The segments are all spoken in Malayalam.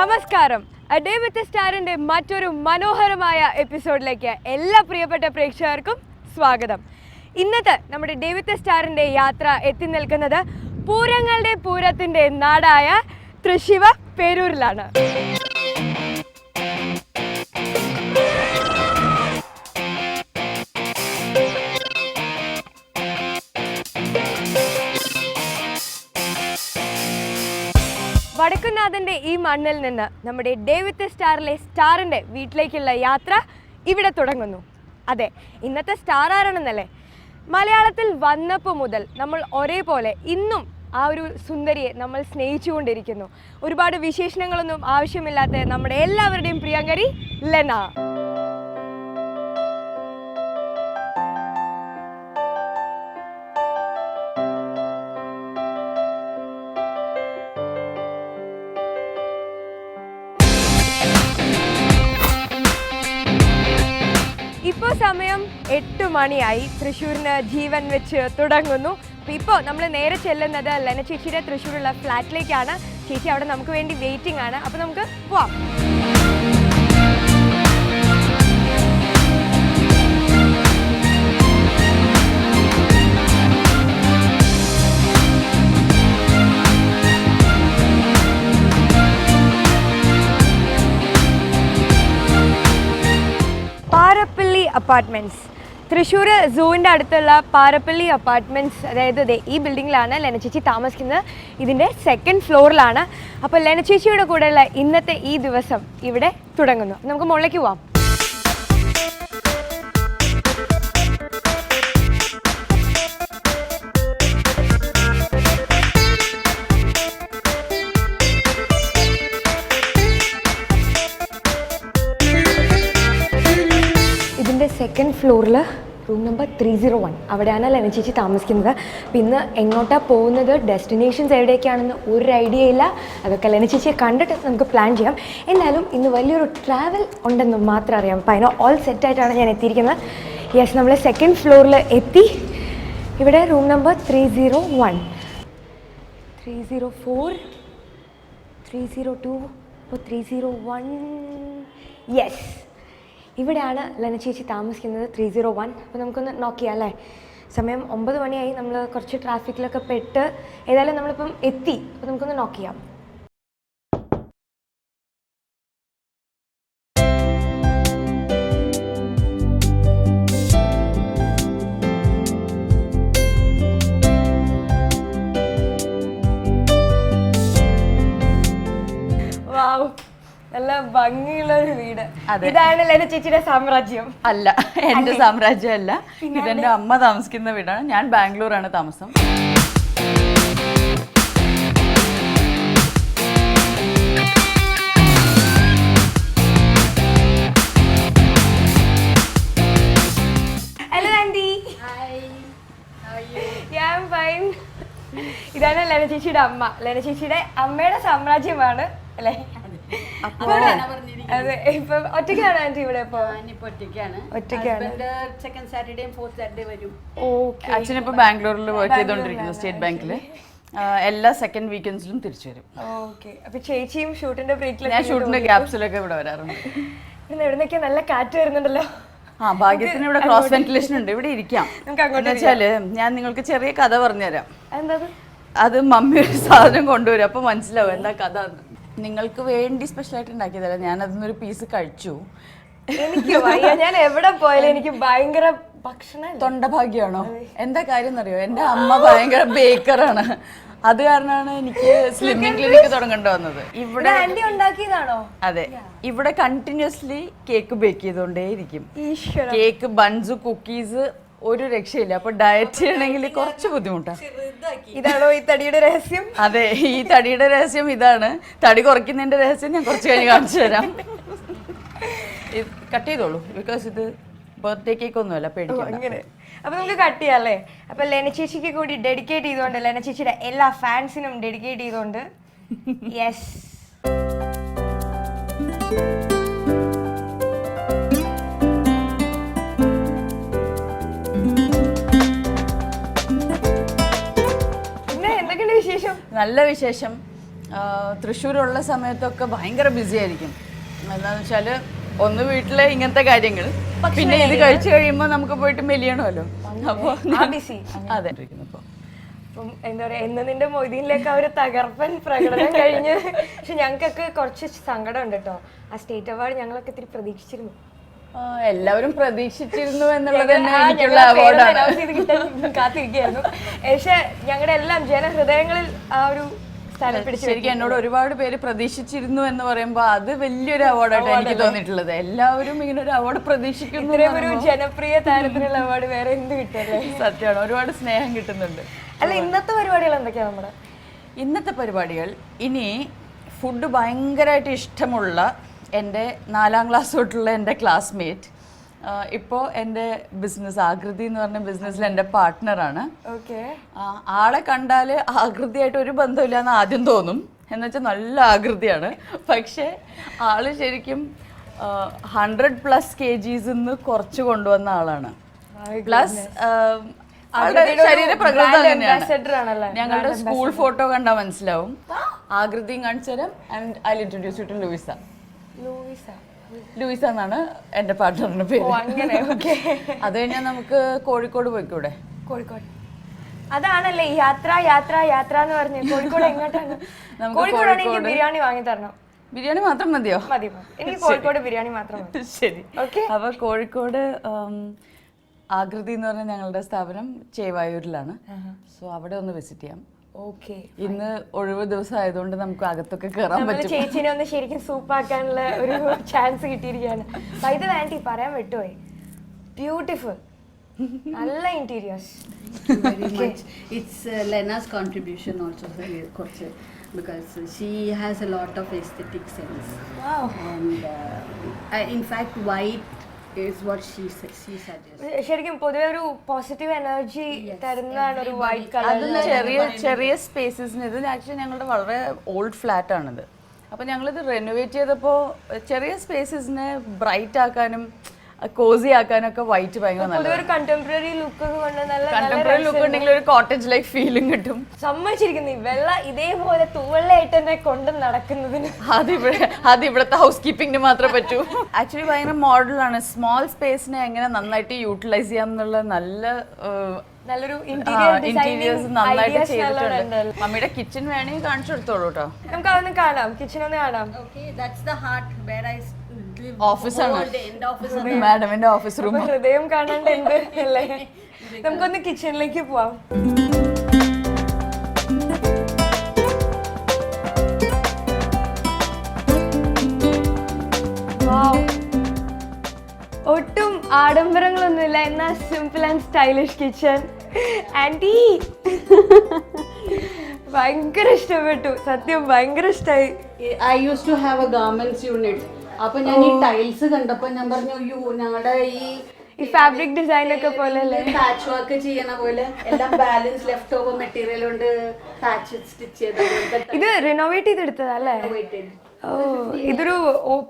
നമസ്കാരം. A Day with a Starന്റെ മറ്റൊരു മനോഹരമായ എപ്പിസോഡിലേക്ക് എല്ലാ പ്രിയപ്പെട്ട പ്രേക്ഷകർക്കും സ്വാഗതം. ഇന്നത്തെ നമ്മുടെ ഡേ വിത്ത് സ്റ്റാറിന്റെ യാത്ര എത്തി നിൽക്കുന്നത് പൂരങ്ങളുടെ പൂരത്തിന്റെ നാടായ തൃശ്ശിവ പേരൂരിലാണ്. വടക്കുന്നാഥന്റെ ഈ മണ്ണിൽ നിന്ന് നമ്മുടെ ഡേ വിത്ത് സ്റ്റാറിലെ സ്റ്റാറിൻ്റെ വീട്ടിലേക്കുള്ള യാത്ര ഇവിടെ തുടങ്ങുന്നു. അതെ, ഇന്നത്തെ സ്റ്റാർ ആരാണെന്നല്ലേ? മലയാളത്തിൽ വന്നപ്പോൾ മുതൽ നമ്മൾ ഒരേപോലെ ഇന്നും ആ ഒരു സുന്ദരിയെ നമ്മൾ സ്നേഹിച്ചുകൊണ്ടിരിക്കുന്നു. ഒരുപാട് വിശേഷണങ്ങളൊന്നും ആവശ്യമില്ലാത്ത നമ്മുടെ എല്ലാവരുടെയും പ്രിയങ്കരി ലെന. ഇപ്പോൾ സമയം 8 മണിയായി. തൃശ്ശൂരിന് ജീവൻ വെച്ച് തുടങ്ങുന്നു. ഇപ്പോൾ നമ്മൾ നേരെ ചെല്ലുന്നത് ലെന ചേച്ചിയുടെ തൃശ്ശൂരുള്ള ഫ്ലാറ്റിലേക്കാണ്. ചേച്ചി അവിടെ നമുക്ക് വേണ്ടി വെയിറ്റിംഗ് ആണ്. അപ്പോൾ നമുക്ക് പോവാം. പാരപ്പള്ളി അപ്പാർട്ട്മെൻറ്റ്സ്, തൃശ്ശൂർ സൂവിൻ്റെ അടുത്തുള്ള പാരപ്പള്ളി അപ്പാർട്ട്മെൻറ്റ്സ്, അതായത് ഈ ബിൽഡിങ്ങിലാണ് ലെന ചേച്ചി താമസിക്കുന്നത്. ഇതിൻ്റെ 2nd ഫ്ലോറിലാണ്. അപ്പോൾ ലെന ചേച്ചിയുടെ കൂടെയുള്ള ഇന്നത്തെ ഈ ദിവസം ഇവിടെ തുടങ്ങുന്നു. നമുക്ക് മുകളിലേക്ക് പോവാം. ഇതിൻ്റെ 2nd ഫ്ലോറിൽ റൂം നമ്പർ 301, അവിടെയാണ് ലെന ചേച്ചി താമസിക്കുന്നത്. പിന്നെ എങ്ങോട്ടാണ് പോകുന്നത്, ഡെസ്റ്റിനേഷൻസ് എവിടേക്കാണെന്ന് ഒരു ഐഡിയ ഇല്ല. അതൊക്കെ ലെന ചേച്ചിയെ കണ്ടിട്ട് നമുക്ക് പ്ലാൻ ചെയ്യാം. എന്നാലും ഇന്ന് വലിയൊരു ട്രാവൽ ഉണ്ടെന്ന് മാത്രം അറിയാം. അപ്പോൾ അതിന് ഓൾ സെറ്റായിട്ടാണ് ഞാൻ എത്തിയിരിക്കുന്നത്. യെസ്, നമ്മൾ 2nd ഫ്ലോറിൽ എത്തി. ഇവിടെ റൂം നമ്പർ 301, 304, 302, അപ്പോൾ 301. യെസ്, ഇവിടെയാണ് ലെന ചേച്ചി താമസിക്കുന്നത്, 301. അപ്പോൾ നമുക്കൊന്ന് നോക്കിയാൽ അല്ലേ? സമയം 9 മണിയായി. നമ്മൾ കുറച്ച് ട്രാഫിക്കിലൊക്കെ പെട്ട് ഏതായാലും നമ്മളിപ്പം എത്തി. അപ്പോൾ നമുക്കൊന്ന് നോക്കിയാം. വാവ്, നല്ല ഭംഗിയുള്ള ഒരു വീട്. ഇതാണ് ലെന ചേച്ചിയുടെ സാമ്രാജ്യം? അല്ല, എന്റെ സാമ്രാജ്യം അല്ല. ഇതെന്റെ അമ്മ താമസിക്കുന്ന വീടാണ്. ഞാൻ ബാംഗ്ലൂരാണ് താമസം. Hello aunty. ഞാൻ ഫൈൻ. ഇതാണ് ലെന ചേച്ചിയുടെ അമ്മ. ലെന ചേച്ചിയുടെ അമ്മയുടെ സാമ്രാജ്യമാണ് അല്ലേ? അതെ. ഇപ്പൊ ഒറ്റയ്ക്കാണ് ആന്റി ഇവിടെ? സെക്കൻഡ് സാറ്റർഡേയും 4th സാറ്റർഡേ വരും. അച്ഛനിപ്പോ ബാംഗ്ലൂരിൽ വർക്ക് ചെയ്തോണ്ടിരിക്കുന്നു, സ്റ്റേറ്റ് ബാങ്കില്. എല്ലാ 2nd വീക്കെൻഡ്സിലും തിരിച്ചു വരും. ഓക്കെ. അപ്പൊ ചേച്ചിയും ഷൂട്ടിന്റെ ബ്രേക്കിൽ, ഞാൻ ഷൂട്ടിന്റെ ഗ്യാപ്സിലൊക്കെ ഇവിടെ വരാറുണ്ട്. പിന്നെ എവിടുന്നൊക്കെ നല്ല കാറ്റ് വരുന്നുണ്ടല്ലോ. ആ, ഭാഗ്യത്തിന് ഇവിടെ ക്രോസ് വെന്റിലേഷൻ ഉണ്ട്. ഇവിടെ ഇരിക്കാം. എന്ന് വെച്ചാല് ഞാൻ നിങ്ങൾക്ക് ചെറിയ കഥ പറഞ്ഞുതരാം. എന്താ അത്? മമ്മി ഒരു സാധനം കൊണ്ടുവരും, അപ്പൊ മനസ്സിലാവും എന്താ കഥ. നിങ്ങൾക്ക് വേണ്ടി സ്പെഷ്യലായിട്ട് ഉണ്ടാക്കിയതല്ല, ഞാൻ അതിന്നൊരു പീസ് കഴിച്ചു. എനിക്ക് വയ്യ, ഞാൻ എവിടെ പോയാലും എനിക്ക് ഭയങ്കര ഭക്ഷണം തൊണ്ടഭാഗ്യമാണോ? എന്താ കാര്യം എന്നറിയോ? എൻ്റെ അമ്മ ഭയങ്കര ബേക്കറാണ്. അത് കാരണമാണ് എനിക്ക് സ്ലിമ്മിംഗ് ക്ലിനിക്ക് തുടങ്ങേണ്ടി വന്നത്. ഇവിടെ ആന്റി ഉണ്ടാക്കിയതാണോ? അതെ, ഇവിടെ കണ്ടിന്യൂസ്ലി കേക്ക് ബേക്ക് ചെയ്തുകൊണ്ടേയിരിക്കും. കേക്ക്, ബൺസ്, കുക്കീസ്, ഒരു രക്ഷയില്ല. അപ്പൊ ഡയറ്റ് ചെയ്യണമെങ്കിൽ കുറച്ച് ബുദ്ധിമുട്ടാണ്. ഇതാണോ ഈ തടിയുടെ രഹസ്യം? അതെ, ഈ തടിയുടെ രഹസ്യം ഇതാണ്. തടി കുറയ്ക്കുന്നതിന്റെ രഹസ്യം ഞാൻ കുറച്ച് കഴിഞ്ഞ് കാണിച്ചു തരാം. കട്ട് ചെയ്തോളൂ, ബിക്കോസ് ഇത് ബർത്ത്ഡേ കേക്ക് ഒന്നുമല്ല, പേടിക്കണ്ട. അങ്ങനെ. അപ്പൊ നമുക്ക് കട്ട് ചെയ്യാല്ലേ? അപ്പൊ ലെന ചേച്ചിക്ക് കൂടി ഡെഡിക്കേറ്റ് ചെയ്തുകൊണ്ട്, ലെന ചേച്ചിയുടെ എല്ലാ ഫാൻസിനും ഡെഡിക്കേറ്റ് ചെയ്തുകൊണ്ട്. യെസ്. പിന്നെ എന്തൊക്കെയുണ്ട് വിശേഷം? നല്ല വിശേഷം. തൃശ്ശൂരുള്ള സമയത്തൊക്കെ ഭയങ്കര ബിസി ആയിരിക്കും. എന്താണെന്ന് വെച്ചാൽ ഒന്ന് വീട്ടിലെ ഇങ്ങനത്തെ കാര്യങ്ങൾ, പിന്നെ ഇത് കഴിച്ചു കഴിയുമ്പോൾ നമുക്ക് പോയിട്ട് മെലിയണമല്ലോ. അപ്പോൾ അതെ. അപ്പം എന്താ പറയുക, എന്ന് നിന്റെ മൊയ്തീനിലേക്ക് ആ ഒരു തകർപ്പൻ പ്രകടനം കഴിഞ്ഞ്. പക്ഷെ ഞങ്ങൾക്കൊക്കെ കുറച്ച് സങ്കടം ഉണ്ട് കേട്ടോ. ആ സ്റ്റേറ്റ് അവാർഡ് ഞങ്ങളൊക്കെ ഇത്തിരി പ്രതീക്ഷിച്ചിരുന്നു. എല്ലാവരും പ്രതീക്ഷിച്ചിരുന്നു എന്നുള്ളത് തന്നെ എനിക്കുള്ള അവാർഡാണ്. കാത്തിരിക്കുകയായിരുന്നു. പക്ഷെ ഞങ്ങളുടെ എല്ലാം ജനഹൃദയങ്ങളിൽ ആ ഒരു സ്ഥലം പിടിച്ചു. ശരിക്കും എന്നോട് ഒരുപാട് പേര് പ്രതീക്ഷിച്ചിരുന്നു എന്ന് പറയുമ്പോൾ അത് വലിയൊരു അവാർഡായിട്ട് എനിക്ക് തോന്നിയിട്ടുള്ളത്. എല്ലാവരും ഇങ്ങനെ ഒരു അവാർഡ് പ്രതീക്ഷിക്കുന്നു. ഒരു ജനപ്രിയ താരത്തിനുള്ള അവാർഡ് വേറെ എന്ത് കിട്ടല്ലേ. സത്യമാണ്, ഒരുപാട് സ്നേഹം കിട്ടുന്നുണ്ട്. അല്ല, ഇന്നത്തെ പരിപാടികൾ എന്തൊക്കെയാണ് നമ്മുടെ? ഇന്നത്തെ പരിപാടികൾ ഇനി ഫുഡ് ഭയങ്കരമായിട്ട് ഇഷ്ടമുള്ള എൻ്റെ 4ാം ക്ലാസ് തൊട്ടുള്ള എൻ്റെ ക്ലാസ്മേറ്റ്, ഇപ്പോൾ എൻ്റെ ബിസിനസ് ആകൃതി എന്ന് പറഞ്ഞ ബിസിനസ്സിൽ എൻ്റെ പാർട്ട്ണറാണ്. ഓക്കെ. ആളെ കണ്ടാൽ ആകൃതിയായിട്ട് ഒരു ബന്ധമില്ല എന്ന് ആദ്യം തോന്നും. എന്നുവെച്ചാൽ നല്ല ആകൃതിയാണ്. പക്ഷേ ആള് ശരിക്കും 100+ kgs കുറച്ച് കൊണ്ടുവന്ന ആളാണ്. പ്ലസ് ശരീരപ്രകൃതം തന്നെയാണ്. ഞങ്ങളുടെ സ്കൂൾ ഫോട്ടോ കണ്ടാൽ മനസ്സിലാവും. ആകൃതിയും കാണിച്ചു തരാം. And I introduce you to Luisa എന്നാണ് എൻ്റെ പാർട്ട്ണറിന്റെ പേര്. അത് കഴിഞ്ഞാൽ നമുക്ക് കോഴിക്കോട് പോയിക്കൂടെ? കോഴിക്കോട് അതാണല്ലേ യാത്ര യാത്ര യാത്ര എന്ന് പറഞ്ഞു. കോഴിക്കോട് എങ്ങോട്ടാണ്? കോഴിക്കോട് ബിരിയാണി വാങ്ങി തരണം. ബിരിയാണി മാത്രം മതിയോ? മതി, എനിക്ക് കോഴിക്കോട് ബിരിയാണി മാത്രം മതി. ശരി. അപ്പൊ കോഴിക്കോട് ആകൃതി എന്ന് പറഞ്ഞ ഞങ്ങളുടെ സ്ഥാപനം ചേവായൂരിലാണ്. സോ അവിടെ ഒന്ന് വിസിറ്റ് ചെയ്യാം. ഇന്ന് ഒഴിവ് ദിവസം ആയതുകൊണ്ട് നമുക്ക് അകത്തൊക്കെ കയറാൻ പറ്റും. ചേച്ചിനെ ഒന്ന് ശരിക്കും സൂപ്പാക്കാനുള്ള ഒരു ചാൻസ് കിട്ടിയിരിക്കുകയാണ്. ഇത് ആന്റി പറയാൻ വിട്ടുപോയി, ബ്യൂട്ടിഫുൾ, നല്ല interiors. It's Lena's contribution also, because she has a lot of aesthetic sense. Wow. And in fact, white is what she suggests. ശരിക്കും പൊതുവെ ഒരു പോസിറ്റീവ് എനർജി തരുന്നതാണ് ഒരു വൈറ്റ് കളർ. അത് ചെറിയ സ്പേസസിന്. ഇത് ആക്ച്വലി ഞങ്ങളുടെ വളരെ ഓൾഡ് ഫ്ലാറ്റ് ആണിത്. അപ്പോൾ ഞങ്ങളിത് റെനോവേറ്റ് ചെയ്തപ്പോൾ ചെറിയ സ്പേസസിനെ ബ്രൈറ്റ് ആക്കാനും കോസി ആക്കാനൊക്കെ വൈറ്റ് ഭയങ്കര നല്ലതാണ്. കണ്ടംപററി ലുക്ക് കൊണ്ട് കണ്ടംപററി ലുക്ക് ഉണ്ടെങ്കിൽ ഒരു കോട്ടേജ് ലൈഫ് ഫീലും കിട്ടും. സമ്മതിച്ചിരിക്കുന്നു. ഈ വെള്ള ഇതേപോലെ തൂവെള്ളയായിട്ട് തന്നെ കൊണ്ട് നടക്കുന്നതിന് അതിവിടുത്തെ ഹൗസ് കീപ്പിങ്ങിന് മാത്രമേ പറ്റൂ. ആക്ച്വലി ഭയങ്കര മോഡലാണ്. സ്മോൾ സ്പേസിനെ എങ്ങനെ നന്നായിട്ട് യൂട്ടിലൈസ് ചെയ്യാം എന്നുള്ള നല്ലൊരു ഇന്റീരിയേഴ്സ് നന്നായിട്ട് ചെയ്തിട്ടുണ്ട്. മമ്മിയുടെ കിച്ചൺ വേണമെങ്കിൽ കാണിച്ചു കൊടുത്തോളൂ കേട്ടോ. നമുക്ക് അതൊന്ന് കാണാം, കിച്ചൺ ഒന്ന് കാണാം. ഓഫീസാണ് മാഡമിന്റെ ഓഫീസ് റൂം. ഹൃദയം കാണാണ്ട് എന്ത് അല്ലേ. നമുക്കൊന്ന് കിച്ചണിലേക്ക് പോവാം. ഒട്ടും ആഡംബരങ്ങളൊന്നുമില്ല, എന്നാ simple and stylish kitchen. Aunty ഭയങ്കര ഇഷ്ടപ്പെട്ടു, സത്യം ഭയങ്കര ഇഷ്ടമായി. I used to have a garments unit. അപ്പൊ ഞാൻ ഈ ടൈൽസ് കണ്ടപ്പോ ഞാൻ പറഞ്ഞു, അയ്യോ ഞങ്ങളുടെ ഈ ഫാബ്രിക് ഡിസൈൻ ഒക്കെ പോലെ പാച്ച് വർക്ക് ചെയ്യണ പോലെ എല്ലാം ബാലൻസ് ലെഫ്റ്റ് ഓവർ മെറ്റീരിയൽ കൊണ്ട് പാച്ച് സ്റ്റിച്ച് ചെയ്ത. ഇത് റിനോവേറ്റ് ചെയ്തെടുത്തതല്ലേ? ഓ, ഇതൊരു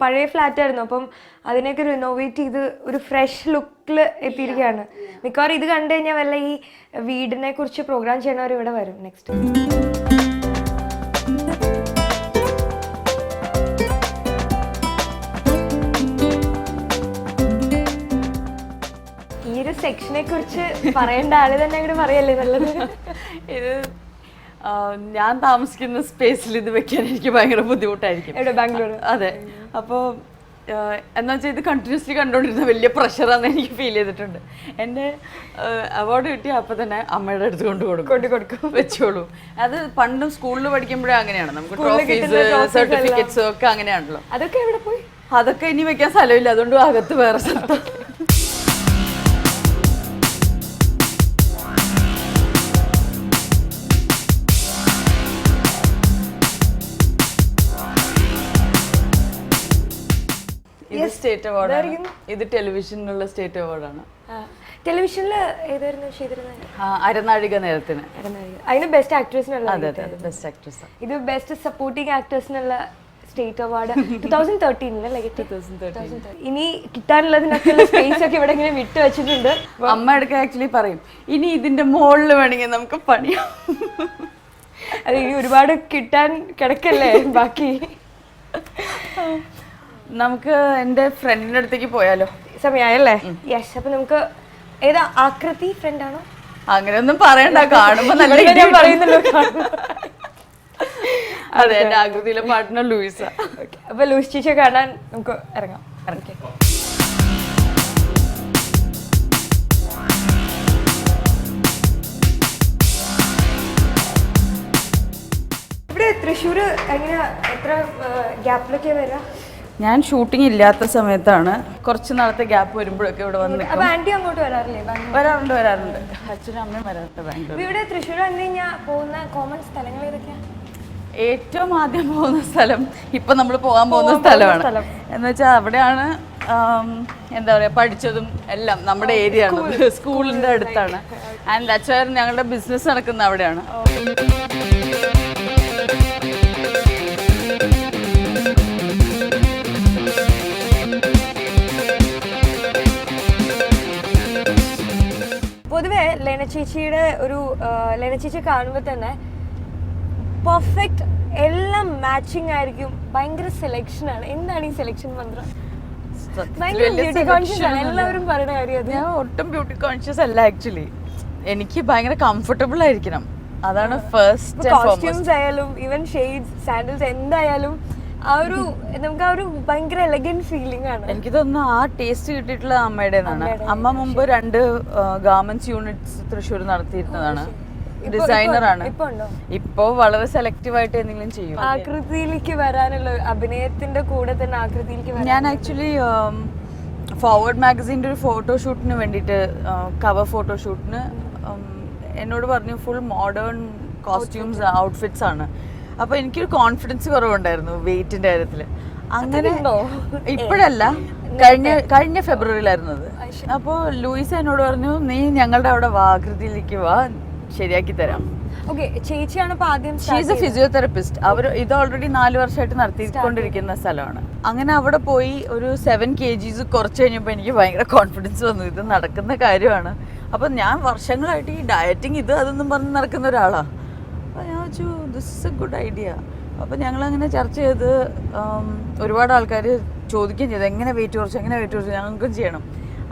പഴയ ഫ്ലാറ്റ് ആയിരുന്നു. അപ്പം അതിനൊക്കെ റിനോവേറ്റ് ചെയ്ത് ഒരു ഫ്രഷ് ലുക്കിൽ എത്തിയിരിക്കുകയാണ്. മിക്കവാറും ഇത് കണ്ടു കഴിഞ്ഞാൽ വല്ല ഈ വീടിനെ കുറിച്ച് പ്രോഗ്രാം ചെയ്യണവർ ഇവിടെ വരും നെക്സ്റ്റ്. ഈ ഒരു സെക്ഷനെ കുറിച്ച് പറയേണ്ട ആള് തന്നെ അങ്ങോട്ട് പറയല്ലേ നല്ലത്. ഇത് ഞാൻ താമസിക്കുന്ന സ്പേസിൽ ഇത് വെക്കാൻ എനിക്ക് ഭയങ്കര ബുദ്ധിമുട്ടായിരിക്കും. എവിടെ? ബാംഗ്ലൂർ. അതെ. അപ്പോൾ എന്താ വെച്ചാൽ ഇത് കണ്ടിന്യൂസ്ലി കണ്ടുകൊണ്ടിരുന്ന വലിയ പ്രഷറാന്ന് എനിക്ക് ഫീൽ ചെയ്തിട്ടുണ്ട്. എൻ്റെ അവാർഡ് കിട്ടിയ അപ്പോൾ തന്നെ അമ്മയുടെ അടുത്ത് കൊടുക്കും, വെച്ചോളൂ. അത് പണ്ടും സ്കൂളിൽ പഠിക്കുമ്പോഴേ അങ്ങനെയാണ്. നമുക്ക് ട്രോഫീസ് സർട്ടിഫിക്കറ്റ്സ് ഒക്കെ അങ്ങനെയാണല്ലോ. അതൊക്കെ എവിടെ പോയി? അതൊക്കെ ഇനി വെക്കാൻ സ്ഥലമില്ല, അതുകൊണ്ട് അകത്ത് വേറെ സ്ഥലത്ത്. ഇത് സ്റ്റേറ്റ് അവാർഡാണ്. ഇത് ടെലിവിഷനിലുള്ള സ്റ്റേറ്റ് അവാർഡാണ്. ടെലിവിഷനിൽ ഏതായിരുന്നു ചെയ്തിരുന്നത്? അരനാഴിക നേരത്തിന്. അതിന് ബെസ്റ്റ് ആക്ട്രസിനുള്ള. അതെ, ബെസ്റ്റ് ആക്ട്രസ്. ഇത് ബെസ്റ്റ് സപ്പോർട്ടിംഗ് ആക്ട്രസിനുള്ള സ്റ്റേറ്റ് അവാർഡ് 2013. ഇനി കിട്ടാനുള്ളതിനൊക്കെ സ്പേസ് ഒക്കെ ഇവിടെ ഇങ്ങനെ വിട്ടു വെച്ചിട്ടുണ്ട്. അമ്മ എടുക്കാൻ ആക്ച്വലി പറയും, ഇനി ഇതിന്റെ മുകളിൽ വേണമെങ്കിൽ നമുക്ക് പണിയാം. അത് ഇനി ഒരുപാട് കിട്ടാൻ കിടക്കല്ലേ ബാക്കി. നമുക്ക് എൻ്റെ ഫ്രണ്ടിൻ്റെ അടുത്തേക്ക് പോയാലോ? സമയമായല്ലേ? യെസ്. അപ്പൊ നമുക്ക് ഏതാ ആകൃതി ഫ്രണ്ടാണോ? അങ്ങനെയൊന്നും പറയണ്ട, കാണുമ്പോ നല്ല ഞാൻ പറയുന്നല്ലോ. അതെ, എൻ്റെ ആകൃതിയിലെ പാർട്ട്ണർ ലൂയിസ. അപ്പൊ ലൂയിസ് ചേച്ചിയെ കാണാൻ നമുക്ക് ഇറങ്ങാം. ഇവിടെ തൃശ്ശൂർ എങ്ങനെയാ, എത്ര ഗ്യാപ്പിലൊക്കെ വരാ? ഞാൻ ഷൂട്ടിംഗ് ഇല്ലാത്ത സമയത്താണ്, കുറച്ച് നാളത്തെ ഗ്യാപ്പ് വരുമ്പോഴൊക്കെ ഇവിടെ വന്ന് നിൽക്കും. അപ്പൊ ആന്റി അങ്ങോട്ട് വരാറില്ലേ? വരാറുണ്ട്. അച്ഛനും അമ്മയും വരാറുണ്ട് ബാംഗ്ലൂർ. ഇവിടെ തൃശ്ശൂർ വന്നു കഴിഞ്ഞാൽ പോകുന്ന കോമൺ സ്ഥലങ്ങൾ ഏതൊക്കെയാ? ഏറ്റവും ആദ്യം പോകുന്ന സ്ഥലം ഇപ്പൊ നമ്മൾ പോകാൻ പോകുന്ന സ്ഥലമാണ്. എന്ന് വെച്ചാൽ അവിടെയാണ് എന്താ പറയാ, പഠിച്ചതും എല്ലാം നമ്മുടെ ഏരിയ ആണ്, സ്കൂളിന്റെ അടുത്താണ്. ആൻഡ് അച്ഛൻ ഞങ്ങളുടെ ബിസിനസ് നടക്കുന്ന അവിടെയാണ്. പൊതുവെ ലെന ചേച്ചി കാണുമ്പോൾ തന്നെ പെർഫെക്റ്റ്, എല്ലാം മാച്ചിങ് ആയിരിക്കും. ഭയങ്കര സെലക്ഷൻ ആണ്. എന്താണ് ഈ സെലക്ഷൻ മന്ത്രം? ഭയങ്കര ബ്യൂട്ടി കോൺഷ്യസ് ആണ്, എല്ലാവരും പറയുന്ന കാര്യം അത്. ഞാൻ ഒട്ടും ബ്യൂട്ടി കോൺഷ്യസ് അല്ല ആക്ച്വലി. എനിക്ക് ഭയങ്കര കംഫർട്ടബിൾ ആയിരിക്കണം, അതാണ് ഫസ്റ്റ്. കോസ്റ്റ്യൂംസ് ആയാലും ഈവൻ ഷെയ്ഡ്സ്, സാൻഡൽസ്, എന്തായാലും നമുക്ക് ആ ഒരു ഭയങ്കര എലഗന്റ് ഫീലിംഗ് ആണ്. എനിക്ക് തോന്നുന്നു ആ ടേസ്റ്റ് കിട്ടിയിട്ടുള്ള അമ്മയുടേതാണ്. അമ്മ മുമ്പ് 2 ഗാർമെന്റ്സ് യൂണിറ്റ്സ് തൃശ്ശൂർ നടത്തിയിരുന്നതാണ്. ഡിസൈനറാണ്. ഇപ്പോ വളരെ സെലക്റ്റീവ് ആയിട്ട് എന്തെങ്കിലും ചെയ്യും. ആകൃതിയിലേക്ക് വരാനുള്ള അഭിനയത്തിന്റെ കൂടെ തന്നെ ആകൃതിയിലേക്ക് ഞാൻ ആക്ച്വലി ഫോർവേഡ് മാഗസീൻ്റെ ഒരു ഫോട്ടോഷൂട്ടിന് വേണ്ടിയിട്ട്, കവർ ഫോട്ടോഷൂട്ടിന് എന്നോട് പറഞ്ഞു ഫുൾ മോഡേൺ കോസ്റ്റ്യൂംസ്, ഔട്ട്ഫിറ്റ്സ് ആണ്. അപ്പോൾ എനിക്കൊരു കോൺഫിഡൻസ് കുറവുണ്ടായിരുന്നു വെയിറ്റിന്റെ കാര്യത്തിൽ. അങ്ങനെ ഇപ്പോഴല്ല, കഴിഞ്ഞ ഫെബ്രുവരിയിലായിരുന്നു അത്. അപ്പോൾ ലൂയിസ് എന്നോട് പറഞ്ഞു, നീ ഞങ്ങളുടെ അവിടെ ആകൃതിയിലേക്ക് വാ, ശരിയാക്കി തരാം. ചേച്ചിയാണ് ഷീസ് എ ഫിസിയോതെറപ്പിസ്റ്റ്. അവർ ഇത് ഓൾറെഡി 4 വർഷമായിട്ട് നടത്തിക്കൊണ്ടിരിക്കുന്ന സ്ഥലമാണ്. അങ്ങനെ അവിടെ പോയി ഒരു 7 kgs കുറച്ച് കഴിഞ്ഞപ്പോൾ എനിക്ക് ഭയങ്കര കോൺഫിഡൻസ് വന്നു, ഇത് നടക്കുന്ന കാര്യമാണ്. അപ്പം ഞാൻ വർഷങ്ങളായിട്ട് ഈ ഡയറ്റിങ് അതൊന്നും പറഞ്ഞ് നടക്കുന്ന ഒരാളാണ്. അപ്പോൾ ഞാൻ വെച്ചു this is A good idea. അപ്പോൾ ഞങ്ങളങ്ങനെ ചർച്ച ചെയ്ത് ഒരുപാട് ആൾക്കാർ ചോദിക്കുകയും ചെയ്തു, എങ്ങനെ വെയിറ്റ് കുറച്ചു ഞങ്ങൾക്കും ചെയ്യണം.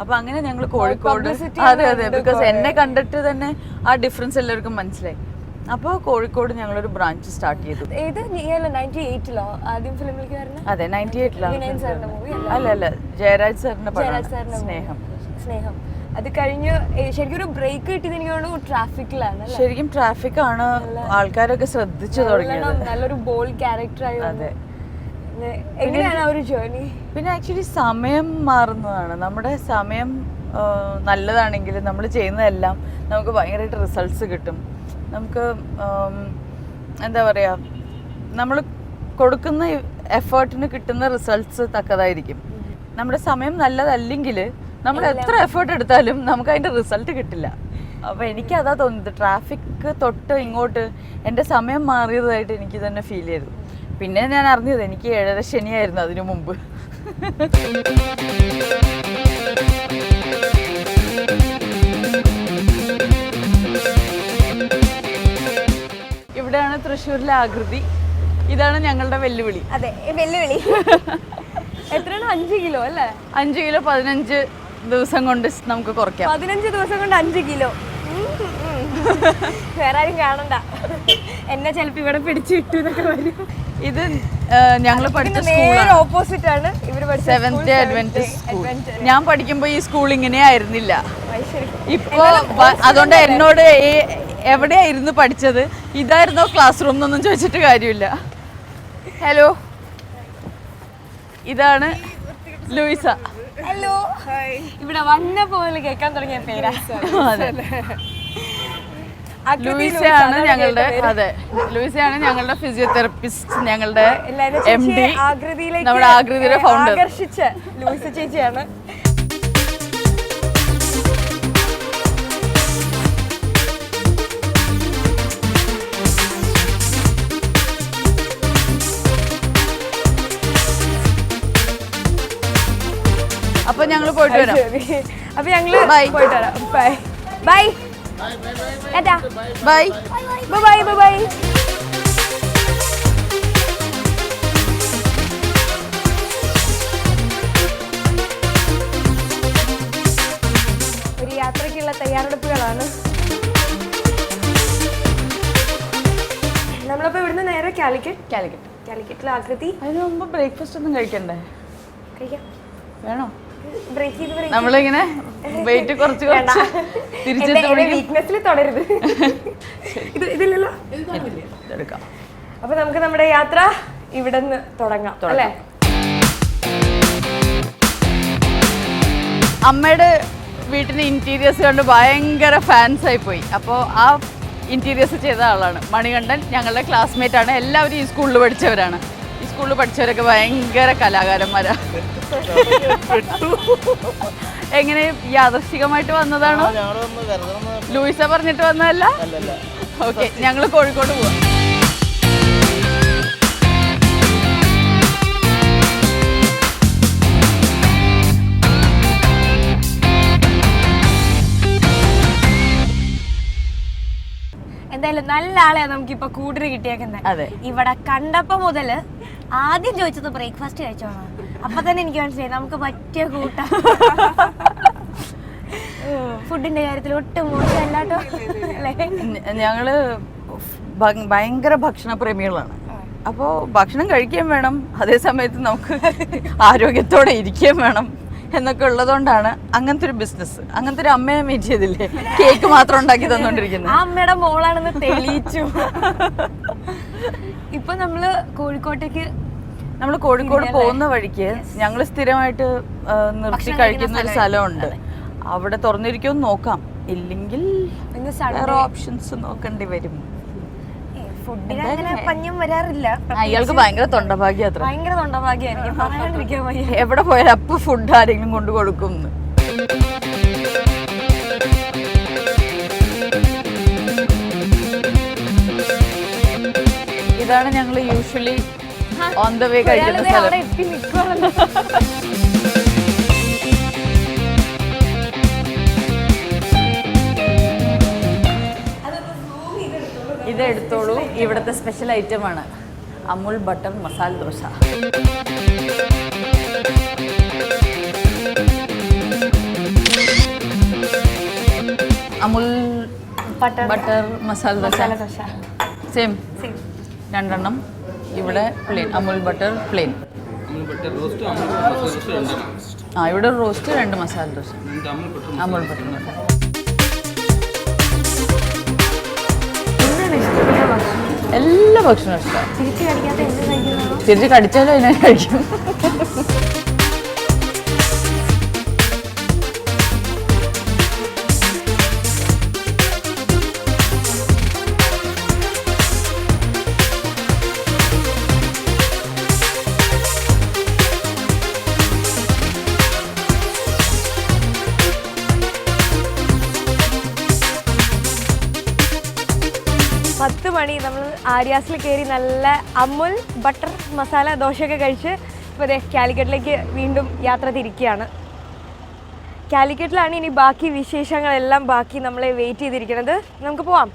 അപ്പോൾ അങ്ങനെ ഞങ്ങൾ കോഴിക്കോട്, അതെ ബിക്കോസ് എന്നെ കണ്ടിട്ട് തന്നെ ആ ഡിഫറൻസ് എല്ലാവർക്കും മനസ്സിലായി. അപ്പോൾ കോഴിക്കോട് ഞങ്ങളൊരു ബ്രാഞ്ച് സ്റ്റാർട്ട് ചെയ്തു. അതെ, 98 അല്ല ജയരാജ് സാറിന്റെ പടം സ്നേഹം. അത് കഴിഞ്ഞ് ശരിക്കും ഒരു ബ്രേക്ക് കിട്ടിയത് എനിക്ക് തോന്നുന്നു ട്രാഫിക്കിലാണ്. ശരിക്കും ട്രാഫിക്കാണ് ആൾക്കാരൊക്കെ ശ്രദ്ധിച്ചു തുടങ്ങിയത്. നല്ലൊരു ബോൾഡ് ക്യാരക്ടർ ആയി. അതെ. എങ്ങനെയാണ് ആ ഒരു ജേർണി? പിന്നെ ആക്ച്വലി സമയം മാറുന്നതാണ്. നമ്മുടെ സമയം നല്ലതാണെങ്കിൽ നമ്മൾ ചെയ്യുന്നതെല്ലാം നമുക്ക് ഭയങ്കരമായിട്ട് റിസൾട്ട്സ് കിട്ടും. നമുക്ക് എന്താ പറയുക, നമ്മൾ കൊടുക്കുന്ന എഫേർട്ടിന് കിട്ടുന്ന റിസൾട്ട്സ് തക്കതായിരിക്കും. നമ്മുടെ സമയം നല്ലതല്ലെങ്കിൽ നമ്മൾ എത്ര എഫേർട്ട് എടുത്താലും നമുക്ക് അതിൻ്റെ റിസൾട്ട് കിട്ടില്ല. അപ്പോൾ എനിക്കതാ തോന്നുന്നത്, ട്രാഫിക് തൊട്ട് ഇങ്ങോട്ട് എൻ്റെ സമയം മാറിയതായിട്ട് എനിക്ക് തന്നെ ഫീൽ ചെയ്തു. പിന്നെ ഞാൻ അറിഞ്ഞത് എനിക്ക് 7:30 ശനിയായിരുന്നു അതിനു മുമ്പ്. ഇവിടെയാണ് തൃശ്ശൂരിലെ ആകൃതി. ഇതാണ് ഞങ്ങളുടെ വെല്ലുവിളി. അതെ, വെല്ലുവിളി. എത്രയാണ്? 5 കിലോ അല്ലേ? 5 കിലോ 15 ദിവസം കൊണ്ട് നമുക്ക് കുറയ്ക്കാം. 15 ദിവസം കൊണ്ട് 5 കിലോ. വേറെ ആരും കാണണ്ട, എന്നെ ചിലപ്പോൾ ഇവിടെ പിടിച്ചു കിട്ടു എന്നൊക്കെ പറയും. ഇത് ഞങ്ങൾ പഠിച്ച സ്കൂൾ ഓപ്പോസിറ്റ് ആണ്. ഇവര് സെവൻത് അഡ്വെന്റിസ്റ്റ് സ്കൂൾ. ഞാൻ പഠിക്കുമ്പോൾ ഈ സ്കൂൾ ഇങ്ങനെ ആയിരുന്നില്ല. ഇപ്പോ അതുകൊണ്ട് എന്നോട് എവിടെയായിരുന്നു പഠിച്ചത്, ഇതായിരുന്നോ ക്ലാസ് റൂം എന്നൊന്നും ചോദിച്ചിട്ട് കാര്യമില്ല. ഹലോ, ഇതാണ് ലൂയിസ. ഹലോ. ഇവിടെ വന്ന പോലെ കേൾക്കാൻ തുടങ്ങിയ പേരാ. ലൂയിസയാണ് ഞങ്ങളുടെ ഫിസിയോതെറപ്പിസ്റ്റ്, ഞങ്ങളുടെ MD, നമ്മുടെ ആകൃതിയുടെ ഫൗണ്ടർ. ആകർഷിച്ച ലൂയിസ ചേച്ചിയാണ്. അപ്പൊ ഞങ്ങൾ പോയിട്ട് വരാം. അപ്പൊ ഞങ്ങള് പോയിട്ട് വരാം. Bye bye. Bye bye bye. ആണ്. നമ്മളപ്പോ ഇവിടുന്ന് നേരെ കാലിക്കറ്റിലെ ആകൃതി. അതിന് മുമ്പ് ബ്രേക്ക്ഫാസ്റ്റ് ഒന്നും കഴിക്കണ്ടേ? കഴിക്കാം. വേണോ? ബ്രേക്ക് ചെയ്ത് നമ്മളിങ്ങനെ വെയിറ്റ് കുറച്ച് വീക്ക്നെസ്സിൽ തുടരുത്. ഇതില്ലല്ലോ. എടുക്കാം. അപ്പൊ നമുക്ക് നമ്മുടെ യാത്ര ഇവിടെ നിന്ന് തുടങ്ങാം അല്ലേ? അമ്മയുടെ വീട്ടിന് ഇന്റീരിയേഴ്സ് കണ്ട് ഭയങ്കര ഫാൻസ് ആയി പോയി. അപ്പോൾ ആ ഇന്റീരിയേഴ്സ് ചെയ്ത ആളാണ് മണികണ്ഠൻ. ഞങ്ങളുടെ ക്ലാസ്മേറ്റ് ആണ്. എല്ലാവരും ഈ സ്കൂളിൽ പഠിച്ചവരാണ്. ഈ സ്കൂളിൽ പഠിച്ചവരൊക്കെ ഭയങ്കര കലാകാരന്മാരാണ്. എങ്ങനെ യാദൃശ്ചികമായിട്ട് വന്നതാണോ? ലൂയിസ പറഞ്ഞിട്ട് വന്നതല്ല? ഓക്കെ, ഞങ്ങൾ കോഴിക്കോട് പോവാം. എന്തായാലും നല്ല ആളെയാ നമുക്കിപ്പൊ കൂടുതൽ കിട്ടിയേക്കുന്നത്. അതെ, ഇവിടെ കണ്ടപ്പോ മുതല് ആദ്യം ചോദിച്ചത് ബ്രേക്ക്ഫാസ്റ്റ് കഴിച്ചോളാം. അപ്പൊ തന്നെ എനിക്ക് മനസ്സിലായി നമുക്ക് പറ്റിയ കൂട്ടാ. ഫുഡിന്റെ കാര്യത്തിൽ ഒട്ടും മോശമല്ലാട്ടോ. ഞങ്ങള് ഭയങ്കര ഭക്ഷണ പ്രേമികളാണ്. അപ്പോൾ ഭക്ഷണം കഴിക്കുകയും വേണം, അതേ സമയത്ത് നമുക്ക് ആരോഗ്യത്തോടെ ഇരിക്കുകയും വേണം എന്നൊക്കെ ഉള്ളതുകൊണ്ടാണ് അങ്ങനത്തെ ഒരു ബിസിനസ്, അങ്ങനത്തെ ഒരു അമ്മയെ മീറ്റ് ചെയ്തില്ലേ, കേക്ക് മാത്രം ഉണ്ടാക്കി തന്നോണ്ടിരിക്കുന്നത്. ആ അമ്മയുടെ മോളാണെന്ന് തെളിയിച്ചു. ഇപ്പൊ നമ്മള് കോഴിക്കോട് പോകുന്ന വഴിക്ക് ഞങ്ങൾ സ്ഥിരമായിട്ട് നിർത്തി കഴിക്കുന്ന ഒരു സ്ഥലമുണ്ട്. അവിടെ തുറന്നിരിക്കുമെന്ന് നോക്കാം, ഇല്ലെങ്കിൽ വേറെ ഓപ്ഷൻസ് നോക്കേണ്ടി വരും. അയാൾക്ക് ഭയങ്കര തൊണ്ടഭാഗ്യം അത്ര. എവിടെ പോയാലും അപ്പൊ ഫുഡ് ആരെങ്കിലും കൊണ്ടു കൊടുക്കും. ഇതാണ് ഞങ്ങൾ യൂഷ്വലി ഓൺ ദ വേ കഴിക്കുന്ന സ്ഥലം. ഇതെടുത്തോളൂ, ഇവിടുത്തെ സ്പെഷ്യൽ ഐറ്റമാണ് Amul butter masala dosa. Amul butter masala dosa same, രണ്ടെണ്ണം. ഇവിടെ പ്ലെയിൻ അമുൽ ബട്ടർ പ്ലെയിൻ. ആ, ഇവിടെ റോസ്റ്റ്, 2 മസാല ദോശ, അമുൽ ബട്ടർ മസാല. എല്ലാ ഭക്ഷണവും ഇഷ്ടമാണ്. തിരിച്ച് കടിച്ചാലും അതിനെ കഴിക്കും. മണി നമ്മൾ ആര്യാസിൽ കയറി നല്ല അമുൽ ബട്ടർ മസാല ദോശയൊക്കെ കഴിച്ച് ഇപ്പോൾ അതെ കാലിക്കറ്റിലേക്ക് വീണ്ടും യാത്ര തിരിക്കുകയാണ്. കാലിക്കറ്റിലാണ് ഇനി ബാക്കി വിശേഷങ്ങളെല്ലാം ബാക്കി നമ്മളെ വെയിറ്റ് ചെയ്തിരിക്കുന്നത്. നമുക്ക് പോവാം.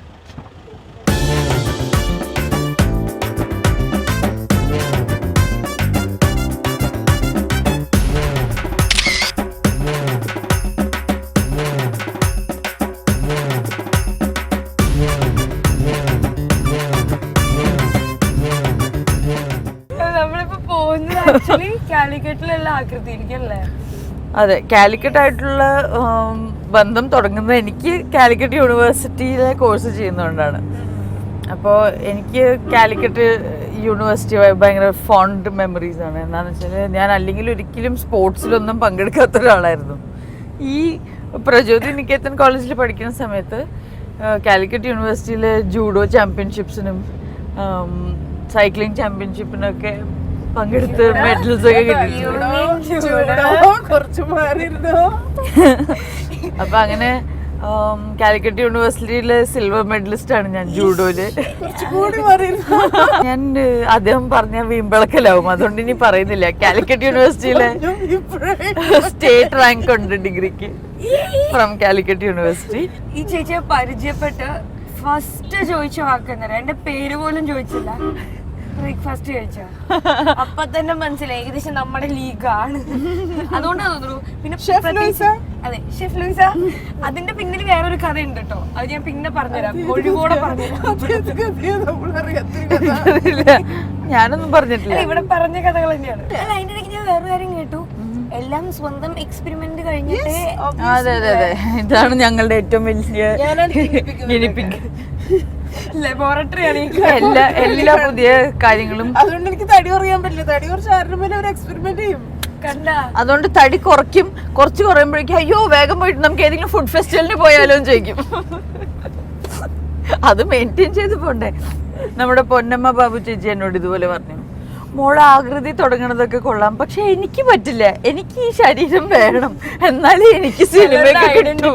അതെ, കാലിക്കറ്റ് ആയിട്ടുള്ള ബന്ധം തുടങ്ങുന്നത് എനിക്ക് കാലിക്കറ്റ് യൂണിവേഴ്സിറ്റിയിലെ കോഴ്സ് ചെയ്യുന്നതുകൊണ്ടാണ്. അപ്പോൾ എനിക്ക് കാലിക്കറ്റ് യൂണിവേഴ്സിറ്റി ഭയങ്കര ഫോണ്ട് മെമ്മറീസ് ആണ്. എന്താണെന്ന് വെച്ചാൽ ഞാൻ അല്ലെങ്കിൽ ഒരിക്കലും സ്പോർട്സിലൊന്നും പങ്കെടുക്കാത്ത ഒരാളായിരുന്നു. ഈ പ്രചോദി നികേതൻ കോളേജിൽ പഠിക്കുന്ന സമയത്ത് കാലിക്കറ്റ് യൂണിവേഴ്സിറ്റിയിലെ ജൂഡോ ചാമ്പ്യൻഷിപ്സിനും സൈക്ലിംഗ് ചാമ്പ്യൻഷിപ്പിനൊക്കെ പങ്കെടുത്ത് മെഡൽസ് ഒക്കെ കിട്ടിയിട്ടുണ്ട്. അപ്പൊ അങ്ങനെ കാലിക്കറ്റ് യൂണിവേഴ്സിറ്റിയിലെ സിൽവർ മെഡലിസ്റ്റ് ആണ് ഞാൻ ജൂഡോയില്. ഞാൻ അദ്ദേഹം പറഞ്ഞ വീമ്പിളക്കലാവും, അതുകൊണ്ട് ഇനി പറയുന്നില്ല. കാലിക്കറ്റ് യൂണിവേഴ്സിറ്റിയിലെ സ്റ്റേറ്റ് റാങ്ക് ഉണ്ട് ഡിഗ്രിക്ക് ഫ്രം കാലിക്കറ്റ് യൂണിവേഴ്സിറ്റി. ഈ ചേച്ചിയെ പരിചയപ്പെട്ട് ഫസ്റ്റ് ചോദിച്ച വാക്കെന്നറിയാം, എന്റെ പേര് പോലും ചോദിച്ചില്ല. ബ്രേക്ക്ഫാസ്റ്റ് കഴിച്ചോ? അപ്പൊ തന്നെ മനസ്സിലായി ഏകദേശം നമ്മുടെ ലീഗാണ്. അതുകൊണ്ടാണ് തോന്നുന്നു. പിന്നെ അതെ, ഷെഫ് ലൂയിസ. അതിന്റെ പിന്നിൽ വേറൊരു കഥ ഉണ്ട് കേട്ടോ, അത് ഞാൻ പിന്നെ പറഞ്ഞുതരാം, ഒഴിവോടെ പറഞ്ഞുതരാം. ഞാനൊന്നും പറഞ്ഞിട്ടില്ല, ഇവിടെ പറഞ്ഞ കഥകൾ തന്നെയാണ്. അല്ല, അതിന്റെ ഇടയ്ക്ക് ഞാൻ വേറൊരു കാര്യം കേട്ടു, എല്ലാം സ്വന്തം എക്സ്പെരിമെന്റ് കഴിഞ്ഞിട്ട്. അതെ അതെ അതെ, ഇതാണ് ഞങ്ങളുടെ ഏറ്റവും വലിയ ലബോറട്ടറി ആണ് എല്ലാ പുതിയ കാര്യങ്ങളും. അതുകൊണ്ട് എനിക്ക് തടി കുറയാൻ പറ്റില്ല. തടി കുറച്ച് ആരുടെ മേലെ ഒരു എക്സ്പെരിമെന്റ് ചെയ്യും. അതുകൊണ്ട് തടി കുറയ്ക്കും. കുറച്ച് കുറയുമ്പോഴേക്കും അയ്യോ വേഗം പോയിട്ട് നമുക്ക് ഏതെങ്കിലും ഫുഡ് ഫെസ്റ്റിവലിന് പോയാലോ എന്ന് ചോദിക്കും. അത് മെയിൻറ്റെയിൻ ചെയ്ത് പോണ്ടേ. നമ്മുടെ പൊന്നമ്മ ബാബു ചേച്ചി എന്നോട് ഇതുപോലെ പറഞ്ഞു, മോളെ ആകൃതി തുടങ്ങണതൊക്കെ കൊള്ളാം, പക്ഷെ എനിക്ക് പറ്റില്ല, എനിക്ക് ഈ ശരീരം വേണം, എന്നാലേ എനിക്ക് സിനിമയൊക്കെ കിട്ടൂ.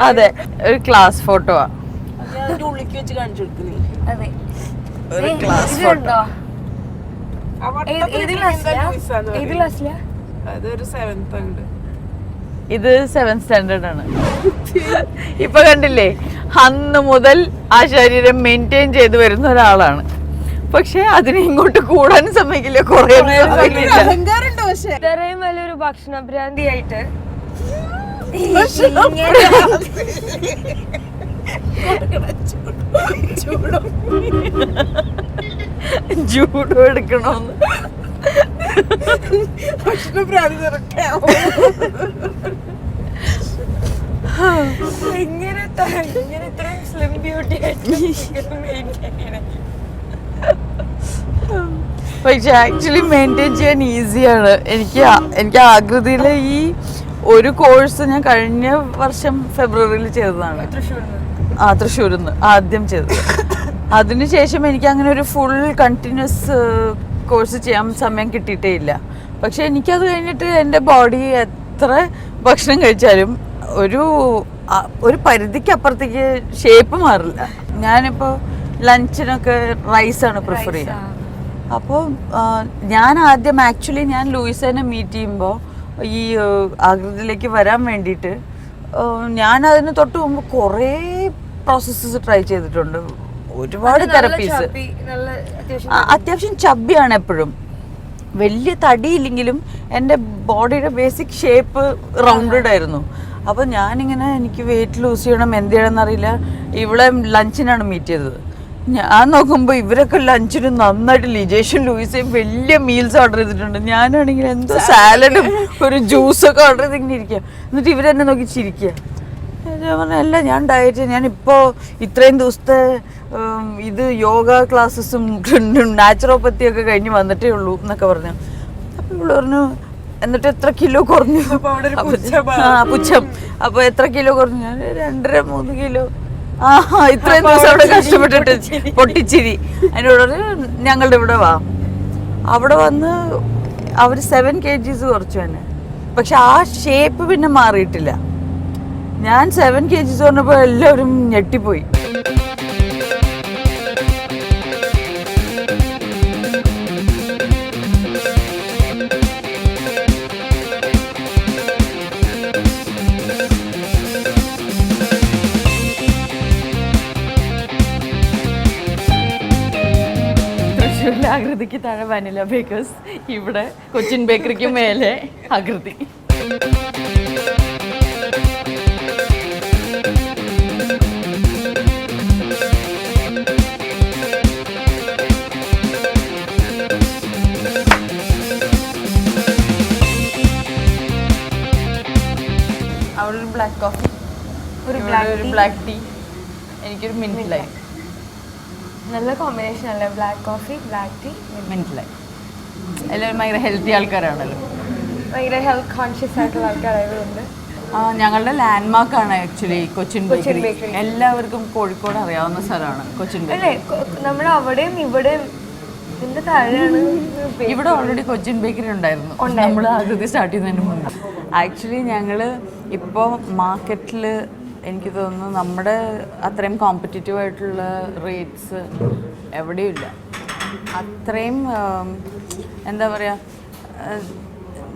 അതെ, ഒരു ക്ലാസ് ഫോട്ടോ ആ, ഉള്ളിക്ക് വെച്ച് കാണിച്ചു കൊടുക്കുന്നേ. അതെ, ഒരു ക്ലാസ് ഫോട്ടോ. അതൊരു 7th ഉണ്ട്. ഇത് 7th സ്റ്റാൻഡേർഡ് ആണ്. ഇപ്പൊ കണ്ടില്ലേ, അന്ന് മുതൽ ആ ശരീരം മെയിൻറ്റെയിൻ ചെയ്ത് വരുന്ന ഒരാളാണ്. പക്ഷെ അതിനെ ഇങ്ങോട്ട് കൂടാനും സമ്മതിക്കില്ല, അഹങ്കാരമുണ്ട്. പക്ഷെ ഇത്രയും വലിയൊരു ഭക്ഷണഭ്രാന്തി ആയിട്ട് ജൂഡോ എടുക്കണോന്ന് ഭക്ഷണഭ്രാന്തി എങ്ങനെ ഇത്രയും സ്ലിം ബ്യൂട്ടി ആയിട്ട്. പക്ഷെ ആക്ച്വലി മെയിൻറ്റെയിൻ ചെയ്യാൻ ഈസിയാണ്. എനിക്ക് ആകൃതിയിലെ ഈ ഒരു കോഴ്സ് ഞാൻ കഴിഞ്ഞ വർഷം ഫെബ്രുവരിയിൽ ചെയ്തതാണ്. തൃശ്ശൂരിൽ നിന്ന് ആദ്യം ചെയ്തത്. അതിനുശേഷം എനിക്ക് അങ്ങനെ ഒരു ഫുൾ കണ്ടിന്യൂസ് കോഴ്സ് ചെയ്യാൻ സമയം കിട്ടിയിട്ടേ ഇല്ല. പക്ഷെ എനിക്കത് കഴിഞ്ഞിട്ട് എൻ്റെ ബോഡി എത്ര ഭക്ഷണം കഴിച്ചാലും ഒരു പരിധിക്ക് അപ്പുറത്തേക്ക് ഷേപ്പ് മാറില്ല. ഞാനിപ്പോൾ ലഞ്ചിനൊക്കെ റൈസാണ് പ്രിഫർ ചെയ്യുക. അപ്പോൾ ഞാൻ ആദ്യം ആക്ച്വലി ഞാൻ ലൂയിസേനെ മീറ്റ് ചെയ്യുമ്പോൾ ഈ ആകൃതിയിലേക്ക് വരാൻ വേണ്ടിയിട്ട് ഞാൻ അതിന് തൊട്ട് മുമ്പ് കുറേ പ്രോസസ്സസ് ട്രൈ ചെയ്തിട്ടുണ്ട്, ഒരുപാട് തെറപ്പീസ്. അത്യാവശ്യം ചബ്ബിയാണ് എപ്പോഴും, വലിയ തടിയില്ലെങ്കിലും എൻ്റെ ബോഡിയുടെ ബേസിക് ഷേപ്പ് റൗണ്ടഡ് ആയിരുന്നു. അപ്പോൾ ഞാനിങ്ങനെ എനിക്ക് വെയിറ്റ് ലൂസ് ചെയ്യണം, എന്ത് ചെയ്യണം എന്നറിയില്ല. ഇവിടെ ലഞ്ചിനാണ് മീറ്റ് ചെയ്തത്. ഞാൻ നോക്കുമ്പോൾ ഇവരൊക്കെ ലഞ്ചിന് നന്നായിട്ട് ലിജേഷും ലൂയിസയും വലിയ മീൽസ് ഓർഡർ ചെയ്തിട്ടുണ്ട്. ഞാനാണെങ്കിൽ എന്തോ സാലഡും ഒരു ജ്യൂസൊക്കെ ഓർഡർ ചെയ്തിങ്ങനെ ഇരിക്കുക. എന്നിട്ട് ഇവരെന്നെ നോക്കി ചിരിക്കുക. ഞാൻ പറഞ്ഞല്ല, ഞാൻ ഡയറ്റ്, ഞാനിപ്പോൾ ഇത്രയും ദിവസത്തെ ഇത് യോഗ ക്ലാസ്സസും നാച്ചുറോപ്പത്തിയൊക്കെ കഴിഞ്ഞ് വന്നിട്ടേ ഉള്ളൂ എന്നൊക്കെ പറഞ്ഞു. അപ്പോൾ ഇവിടെ പറഞ്ഞു, എന്നിട്ട് എത്ര കിലോ കുറഞ്ഞു? പുച്ഛം. അപ്പോൾ എത്ര കിലോ കുറഞ്ഞു? ഞാൻ 2.5-3 കിലോ. ഇത്രയും ദിവസം അവിടെ കഷ്ടപ്പെട്ടിട്ട് പൊട്ടിച്ചിരി. അതിനോട് ഞങ്ങളുടെ ഇവിടെ വാ. അവിടെ വന്ന് അവർ 7 kgs കുറച്ചു തന്നെ. പക്ഷെ ആ ഷേപ്പ് പിന്നെ മാറിയിട്ടില്ല. ഞാൻ 7 kgs പറഞ്ഞപ്പോൾ എല്ലാവരും ഞെട്ടിപ്പോയി. ആകൃതിക്ക് താഴെ വനില ബേക്കേഴ്സ്, ഇവിടെ കൊച്ചിൻ ബേക്കറിക്ക് മേലെ ആകൃതി. അവിടെ ഒരു ബ്ലാക്ക് കോഫി, ഒരു ബ്ലാക്ക് ടീ, എനിക്കൊരു മിന്റ് ലൈം. നല്ല കോമ്പിനേഷൻ അല്ലേ, black coffee, black tea, mint lime. എല്ലാവരും ഭയങ്കര ഹെൽത്തി ആൾക്കാരാണല്ലോ, ഭയങ്കര ഹെൽത്ത് കോൺഷ്യസ് ആയിട്ടുള്ള ആൾക്കാരായതുകൊണ്ട്. ഞങ്ങളുടെ ലാൻഡ്മാർക്കാണ് ആക്ച്വലി കൊച്ചിൻ ബേക്കറി. എല്ലാവർക്കും കോഴിക്കോട് അറിയാവുന്ന സ്ഥലമാണ് കൊച്ചിൻ ബേക്കറി. നമ്മൾ അവിടെയും ഇവിടെയും ഇതിന്റെ താഴെയാണ്. ഇവിടെ ഓൾറെഡി കൊച്ചിൻ ബേക്കറി ഉണ്ടായിരുന്നു നമ്മൾ ആകൃതി സ്റ്റാർട്ട് ചെയ്യുന്നതിന് മുമ്പ്. ആക്ച്വലി ഞങ്ങൾ ഇപ്പോൾ മാർക്കറ്റിൽ എനിക്ക് തോന്നുന്നു നമ്മുടെ അത്രയും കോമ്പറ്റീറ്റീവ് ആയിട്ടുള്ള റേറ്റ്സ് എവിടെയും ഇല്ല. അത്രയും എന്താ പറയുക,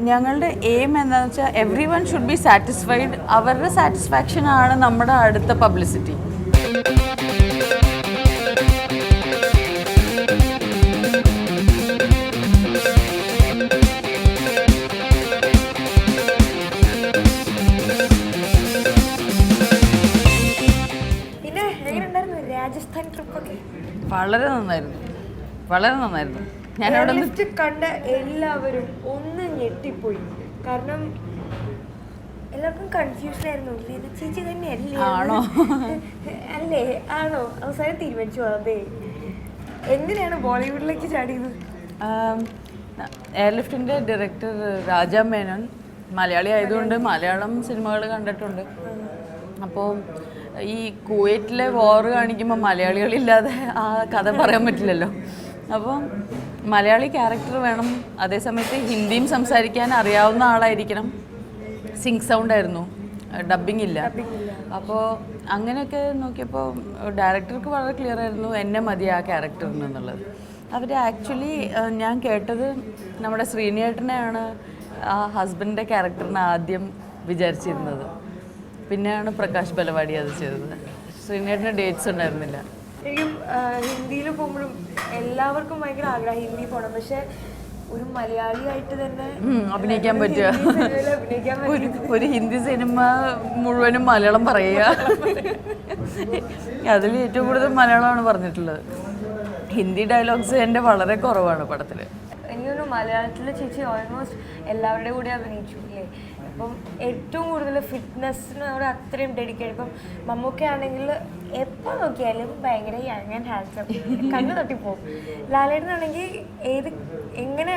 ഞങ്ങളുടെ എയിം എന്താണെന്ന് വെച്ചാൽ every one should be satisfied. അവരുടെ സാറ്റിസ്ഫാക്ഷൻ ആണ് നമ്മുടെ അടുത്ത പബ്ലിസിറ്റി. വളരെ നന്നായിരുന്നു, വളരെ നന്നായിരുന്നു. ഞാനവിടെ ലിസ്റ്റ് കണ്ട എല്ലാവരും ഒന്ന് ഞെട്ടിപ്പോയി. കാരണം എല്ലാവർക്കും കൺഫ്യൂഷൻ ആയിരുന്നു. ലീന ചേച്ചി തന്നെയല്ലേ? ആണോ? അല്ലേ? ആണോ? അവസാനം തീരുമാനിച്ചു. അതെ. എങ്ങനെയാണ് ബോളിവുഡിലേക്ക് ചാടിയത്? എയർലിഫ്റ്റിൻ്റെ ഡയറക്ടർ രാജാ മേനോൻ മലയാളി ആയതുകൊണ്ട് മലയാളം സിനിമകൾ കണ്ടിട്ടുണ്ട്. അപ്പോൾ ഈ കുവൈറ്റിലെ വാർ കാണിക്കുമ്പോൾ മലയാളികളില്ലാതെ ആ കഥ പറയാൻ പറ്റില്ലല്ലോ. അപ്പോൾ മലയാളി ക്യാരക്ടർ വേണം, അതേസമയത്ത് ഹിന്ദിയും സംസാരിക്കാൻ അറിയാവുന്ന ആളായിരിക്കണം. സിങ്ക് സൗണ്ട് ആയിരുന്നു, ഡബ്ബിംഗ് ഇല്ല. അപ്പോൾ അങ്ങനെയൊക്കെ നോക്കിയപ്പോൾ ഡയറക്ടർക്ക് വളരെ ക്ലിയർ ആയിരുന്നു എന്നെ മതി ആ ക്യാരക്ടറിന് എന്നുള്ളത്. അവർ ആക്ച്വലി ഞാൻ കേട്ടത് നമ്മുടെ ശ്രീനേട്ടനെയാണ് ആ ഹസ്ബൻഡിൻ്റെ ക്യാരക്ടറിന് ആദ്യം വിചാരിച്ചിരുന്നത്. പിന്നെയാണ് പ്രകാശ് ബലവാടി അത് ചെയ്തത്. ശ്രീനേട്ടന് ഡേറ്റ്സ് ഉണ്ടായിരുന്നില്ല. ശരിക്കും ഹിന്ദിയിൽ പോകുമ്പോഴും എല്ലാവർക്കും ഭയങ്കര ആഗ്രഹം ഹിന്ദി പോകണം. പക്ഷെ ഒരു മലയാളിയായിട്ട് തന്നെ അഭിനയിക്കാൻ പറ്റുക, ഒരു ഹിന്ദി സിനിമ മുഴുവനും മലയാളം പറയുക, അതിൽ ഏറ്റവും കൂടുതൽ മലയാളമാണ് പറഞ്ഞിട്ടുള്ളത്. ഹിന്ദി ഡയലോഗ്സ് എൻ്റെ വളരെ കുറവാണ് പടത്തിൽ. എനിക്കൊരു മലയാളത്തിലെ ചേച്ചി ഓൾമോസ്റ്റ് എല്ലാവരുടെ കൂടെ അഭിനയിച്ചു അല്ലേ? അപ്പം ഏറ്റവും കൂടുതൽ ഫിറ്റ്നസ്സിനോട് അത്രയും ഡെഡിക്കേറ്റ്. ഇപ്പം മമ്മൂക്കയാണെങ്കിൽ എപ്പോൾ നോക്കിയാലും ഭയങ്കര യങ് ആൻഡ് ഹാൻസം, കണ്ണു തട്ടിപ്പോവും. ലാലേട്ടനാണെങ്കിൽ എങ്ങനെ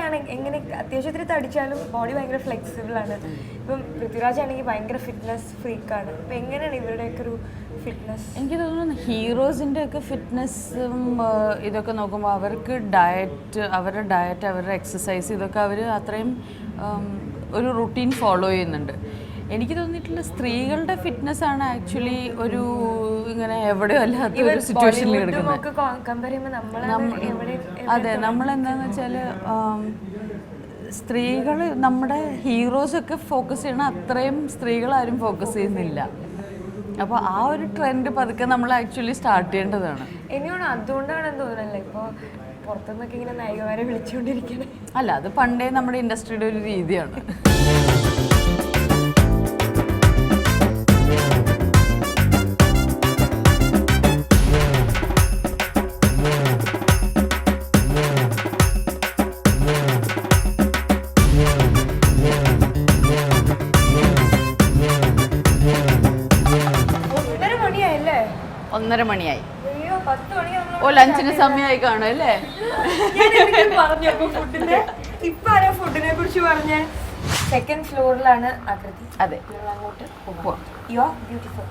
അത്യാവശ്യത്തിന് തടിച്ചാലും ബോഡി ഭയങ്കര ഫ്ലെക്സിബിളാണ്. ഇപ്പം പൃഥ്വിരാജ് ആണെങ്കിൽ ഭയങ്കര ഫിറ്റ്നസ് ഫ്രീക്കാണ്. അപ്പം എങ്ങനെയാണ് ഇവരുടെയൊക്കെ ഒരു ഫിറ്റ്നസ്? എനിക്ക് തോന്നുന്നു ഹീറോസിൻ്റെ ഒക്കെ ഫിറ്റ്നസ്സും ഇതൊക്കെ നോക്കുമ്പോൾ അവർക്ക് അവരുടെ ഡയറ്റ് അവരുടെ എക്സസൈസ് ഇതൊക്കെ അവർ അത്രയും ഒരു റുട്ടീൻ ഫോളോ ചെയ്യുന്നുണ്ട്. എനിക്ക് തോന്നിയിട്ടുള്ള സ്ത്രീകളുടെ ഫിറ്റ്നസ് ആണ് ആക്ച്വലി ഒരു ഇങ്ങനെ എവിടെയോ അല്ലാത്ത ഒരു സിറ്റുവേഷനിൽ കിടക്കുന്നത്. അതെ, നമ്മളെന്താന്ന് വെച്ചാൽ സ്ത്രീകൾ നമ്മുടെ ഹീറോസൊക്കെ ഫോക്കസ് ചെയ്യണം, അത്രയും സ്ത്രീകളാരും ഫോക്കസ് ചെയ്യുന്നില്ല. അപ്പോൾ ആ ഒരു ട്രെൻഡ് പതുക്കെ നമ്മൾ ആക്ച്വലി സ്റ്റാർട്ട് ചെയ്യേണ്ടതാണ്. എനിക്കാണ് അതുകൊണ്ടാണെന്ന് തോന്നുന്നല്ലേ ഇപ്പോൾ പുറത്തുനിന്നൊക്കെ ഇങ്ങനെ നായികമാരെ വിളിച്ചുകൊണ്ടിരിക്കുന്നത്. അല്ല, അത് പണ്ടേ നമ്മുടെ ഇൻഡസ്ട്രിയുടെ ഒരു രീതിയാണ്. ഒന്നര മണിയായി. ഓ, ലഞ്ചിന് സമയമായി കാണും അല്ലേ? ഇപ്പൊ ആരാ ഫുഡിനെ കുറിച്ച് പറഞ്ഞ? സെക്കൻഡ് ഫ്ലോറിലാണ് ആകൃതി. അതെ, അങ്ങോട്ട് പോവാം. You are beautiful.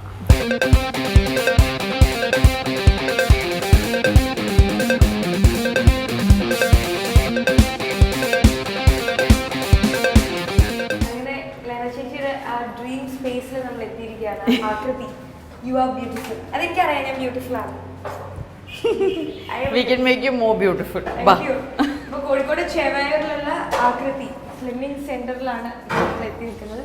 അങ്ങനെ ലേന ചേച്ചിയുടെ ആ ഡ്രീം സ്പേസിൽ നമ്മൾ എത്തിയിരിക്കുകയാണ്. ആകൃതി, യു ആർ ബ്യൂട്ടിഫുൾ. അതെനിക്കറിയാം, ഞാൻ ബ്യൂട്ടിഫുൾ ആണ്. We can make you more beautiful. ഇപ്പോൾ കോഴിക്കോട് ചെവായൂരിലുള്ള ആകൃതി സ്ലിമ്മിംഗ് സെന്ററിലാണ് നമ്മൾ എത്തിയിരിക്കുന്നത്.